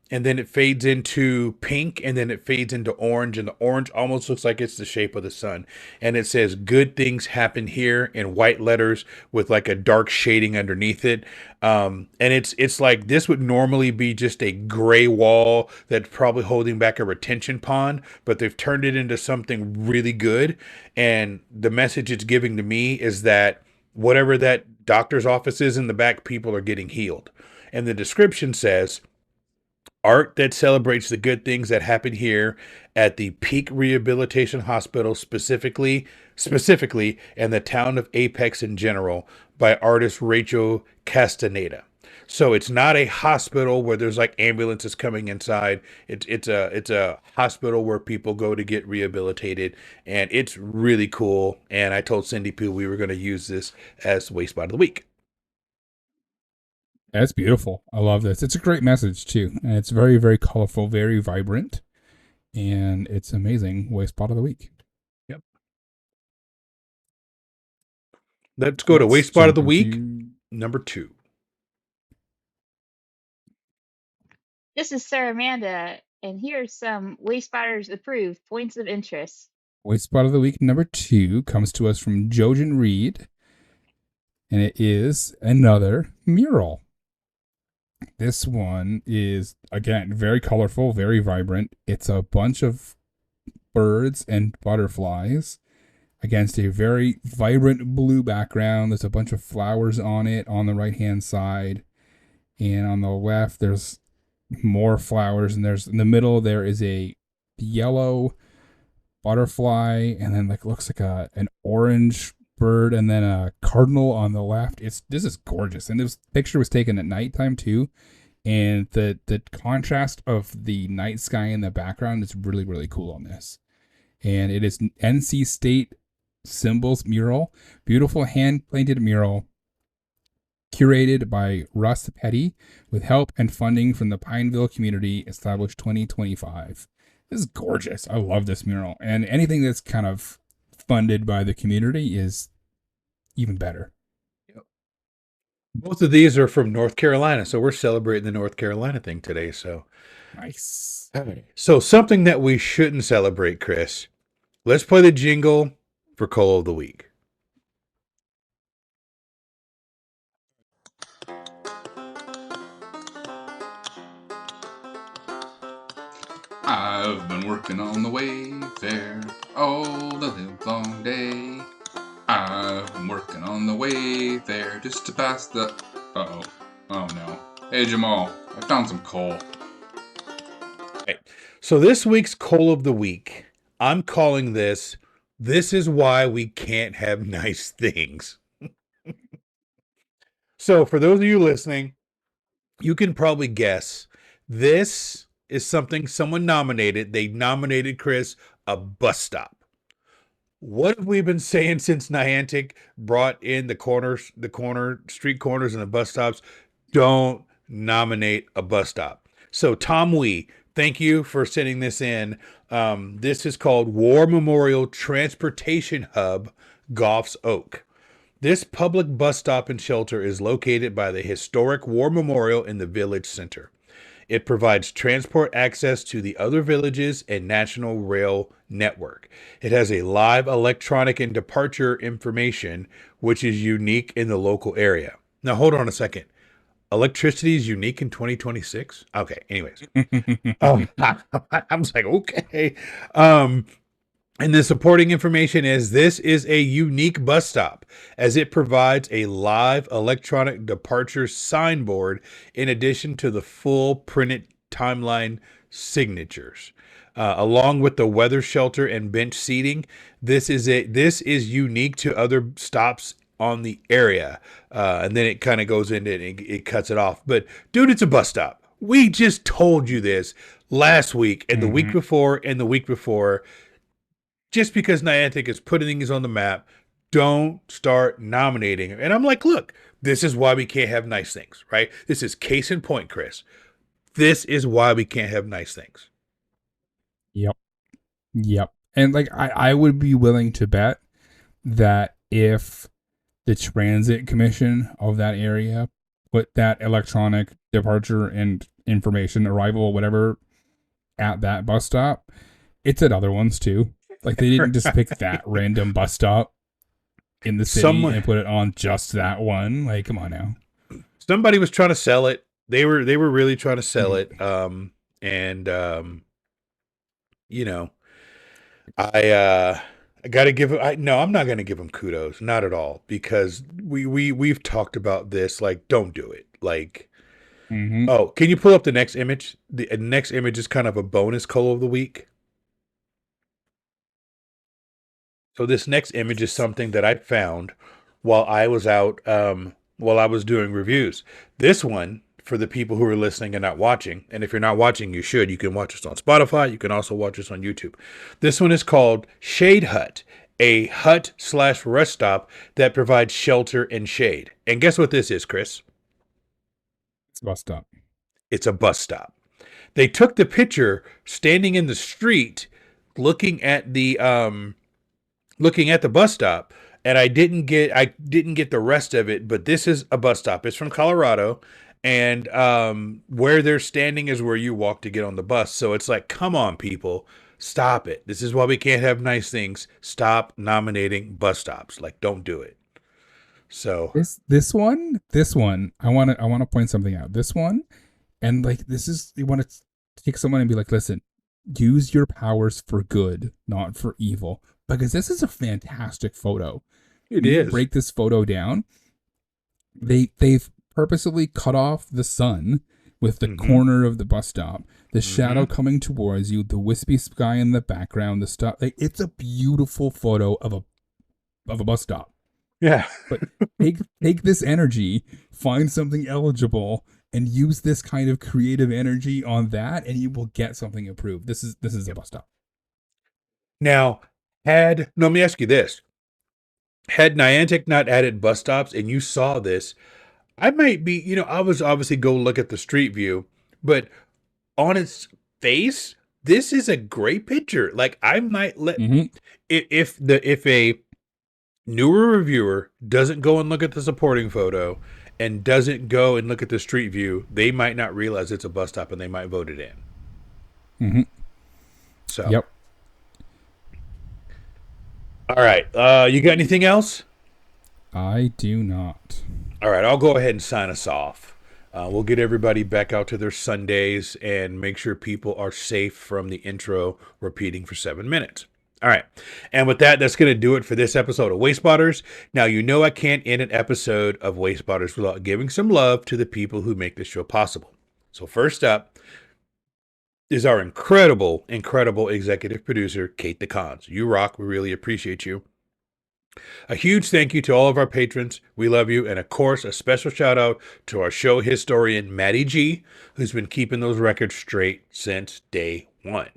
and then it fades into pink, and then it fades into orange, and the orange almost looks like it's the shape of the sun. And it says good things happen here in white letters with like a dark shading underneath it. And it's like this would normally be just a gray wall that's probably holding back a retention pond, but they've turned it into something really good. And the message it's giving to me is that whatever that doctor's office is in the back, people are getting healed. And the description says, art that celebrates the good things that happen here at the Peak Rehabilitation Hospital specifically, and the town of Apex in general, by artist Rachel Castaneda. So it's not a hospital where there's like ambulances coming inside. It's a hospital where people go to get rehabilitated, and it's really cool. And I told Cindy Pooh we were going to use this as Waste Spot of the Week. That's beautiful. I love this. It's a great message too, and it's very, very colorful, very vibrant, and it's amazing. Waste Spot of the Week. Yep. Let's go to Waste Spot of the Week, number 2. This is Sarah Amanda, and here's some Wayspotters approved points of interest. Waste Spot of the Week number 2 comes to us from Jojen Reed, and it is another mural. This one is, again, very colorful, very vibrant. It's a bunch of birds and butterflies against a very vibrant blue background. There's a bunch of flowers on it on the right-hand side. And on the left, there's more flowers. And there's in the middle, there is a yellow butterfly. And then like looks like an orange bird, and then a cardinal on the left. This is gorgeous, and this picture was taken at nighttime too, and the contrast of the night sky in the background is really, really cool on this. And it is NC State Symbols mural, beautiful hand painted mural, curated by Russ Petty with help and funding from the Pineville community, established 2025. This is gorgeous. I love this mural, and anything that's kind of funded by the community is even better. Yep. Both of these are from North Carolina, so we're celebrating the North Carolina thing today. So nice. So something that we shouldn't celebrate, Chris. Let's play the jingle for Call of the Week. I've been working on the Wayfarer all the live long day. I've been working on the Wayfarer just to pass the... Uh-oh. Oh no. Hey Jamal, I found some coal. Right. So this week's Call of the Week, I'm calling this is why we can't have nice things. So for those of you listening, you can probably guess this is something someone nominated. They nominated, Chris, a bus stop. What have we been saying since Niantic brought in the street corners and the bus stops? Don't nominate a bus stop. So Tom Wee, thank you for sending this in. This is called War Memorial Transportation Hub, Goff's Oak. This public bus stop and shelter is located by the historic War Memorial in the village center. It provides transport access to the other villages and national rail network. It has a live electronic and departure information, which is unique in the local area. Now, hold on a second. Electricity is unique in 2026? Okay, anyways. I was like, okay. And the supporting information is this is a unique bus stop as it provides a live electronic departure signboard in addition to the full printed timeline signatures. Along with the weather shelter and bench seating, this is unique to other stops on the area, and then it kind of goes into it and it cuts it off. But dude, it's a bus stop. We just told you this last week and the week before and the week before. Just because Niantic is putting things on the map, don't start nominating. And I'm like, look, this is why we can't have nice things, right? This is case in point, Chris. This is why we can't have nice things. Yep. And like, I would be willing to bet that if the transit commission of that area put that electronic departure and information arrival, whatever, at that bus stop, it's at other ones too. Like, they didn't just pick that random bus stop in the city and put it on just that one. Like, come on now. Somebody was trying to sell it. They were really trying to sell it. You know, I got to give it. No, I'm not going to give them kudos, not at all, because we've talked about this. Like, don't do it. Like, oh, can you pull up the next image? The next image is kind of a bonus color of the week. So this next image is something that I found while I was out, while I was doing reviews. This one, for the people who are listening and not watching, and if you're not watching, you should. You can watch us on Spotify. You can also watch us on YouTube. This one is called Shade Hut, a hut/rest stop that provides shelter and shade. And guess what this is, Chris? It's a bus stop. It's a bus stop. They took the picture standing in the street, looking at the bus stop, and I didn't get the rest of it, but this is a bus stop. It's from Colorado, and where they're standing is where you walk to get on the bus. So it's like, come on, people, stop it. This is why we can't have nice things. Stop nominating bus stops. Like, don't do it. So this one, I want to point something out. This one, and like, this is, you want to take someone and be like, listen, use your powers for good, not for evil. Because this is a fantastic photo. It is. Break this photo down. They've purposely cut off the sun with the corner of the bus stop, the shadow coming towards you, the wispy sky in the background, the stuff. Like, it's a beautiful photo of a bus stop. Yeah. But take this energy, find something eligible, and use this kind of creative energy on that, and you will get something improved. This is a bus stop. Now, let me ask you this. Had Niantic not added bus stops and you saw this, I might be, I was obviously go look at the street view, but on its face, this is a great picture. Like, I might let, if a newer reviewer doesn't go and look at the supporting photo and doesn't go and look at the street view, they might not realize it's a bus stop and they might vote it in. So, yep. All right. You got anything else? I do not. All right. I'll go ahead and sign us off. We'll get everybody back out to their Sundays and make sure people are safe from the intro repeating for 7 minutes. All right. And with that, that's going to do it for this episode of Wayspotters. Now, I can't end an episode of Wayspotters without giving some love to the people who make this show possible. So first up is our incredible executive producer, KatettheKonz. You rock. We really appreciate you. A huge thank you to all of our patrons. We love you. And of course, a special shout out to our show historian, Maddie G, who's been keeping those records straight since day one.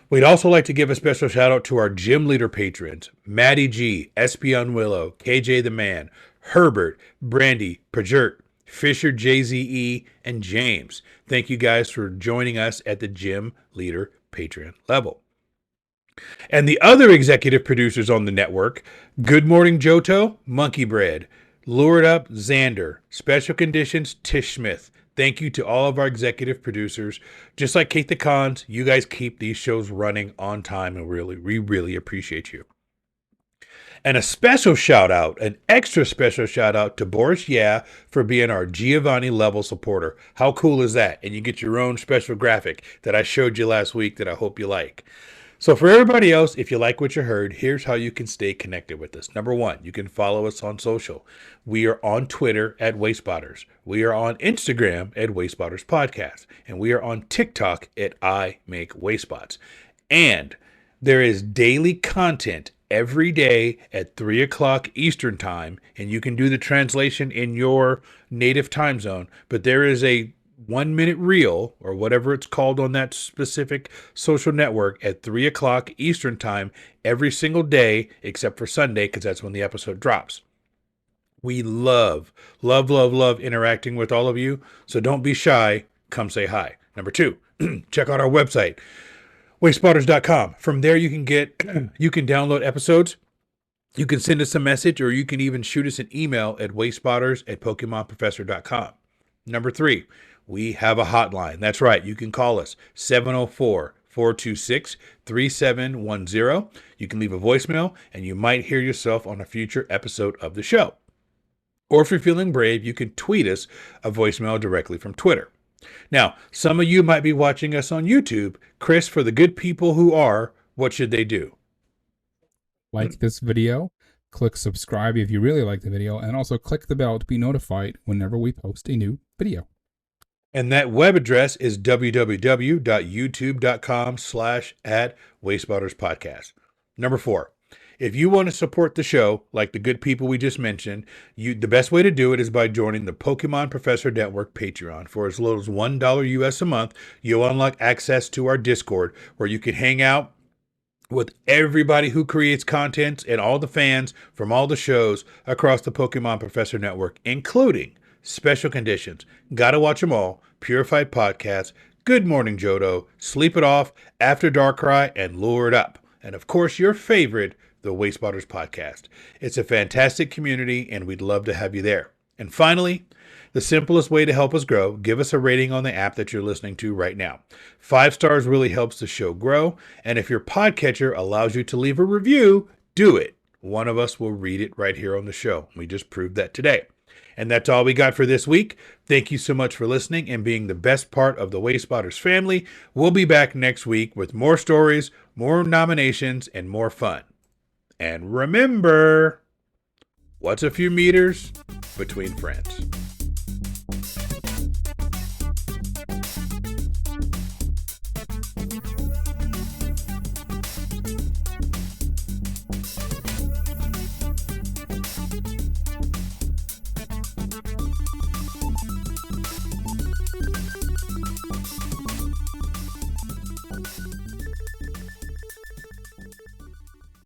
We'd also like to give a special shout out to our gym leader patrons, Maddie G, Espion Willow, KJ the Man, Herbert, Brandy, Pajert, Fisher, JZE, and James. Thank you guys for joining us at the gym leader Patreon level. And the other executive producers on the network, Good Morning Johto, Monkey Bread, Lured Up, Xander, Special Conditions, Tish Smith. Thank you to all of our executive producers. Just like KatettheKonz, you guys keep these shows running on time, and we really appreciate you. And a special shout out, an extra special shout out to Boris Yeah for being our Giovanni level supporter. How cool is that? And you get your own special graphic that I showed you last week that I hope you like. So for everybody else, if you like what you heard, here's how you can stay connected with us. Number one, you can follow us on social. We are on Twitter at Wayspotters. We are on Instagram at Wayspotters Podcast. And we are on TikTok at I Make Wayspots. And there is daily content every day at 3 o'clock Eastern time, and you can do the translation in your native time zone, but there is a 1 minute reel or whatever it's called on that specific social network at 3 o'clock Eastern time every single day except for Sunday, because that's when the episode drops. We love interacting with all of you, so don't be shy. Come say hi. Number 2, check out our website, Wayspotters.com. From there, you can download episodes. You can send us a message, or you can even shoot us an email at wayspotters@PokemonProfessor.com. Number 3, we have a hotline. That's right. You can call us 704-426-3710. You can leave a voicemail, and you might hear yourself on a future episode of the show. Or if you're feeling brave, you can tweet us a voicemail directly from Twitter. Now, some of you might be watching us on YouTube. Chris, for the good people who are, what should they do? Like this video, click subscribe if you really like the video, and also click the bell to be notified whenever we post a new video. And that web address is www.youtube.com/@WayspottersPodcast. Number 4, if you want to support the show, like the good people we just mentioned, the best way to do it is by joining the Pokemon Professor Network Patreon. For as little as $1 US a month, you'll unlock access to our Discord, where you can hang out with everybody who creates content and all the fans from all the shows across the Pokemon Professor Network, including Special Conditions, Gotta Watch 'Em All, Purified Podcasts, Good Morning Johto, Sleep It Off, After Dark Cry, and Lure It Up. And of course, your favorite, the Wayspotters Podcast. It's a fantastic community, and we'd love to have you there. And finally, the simplest way to help us grow, give us a rating on the app that you're listening to right now. 5 stars really helps the show grow, and if your podcatcher allows you to leave a review, do it. One of us will read it right here on the show. We just proved that today. And that's all we got for this week. Thank you so much for listening and being the best part of the Wayspotters family. We'll be back next week with more stories, more nominations, and more fun. And remember, what's a few meters between friends?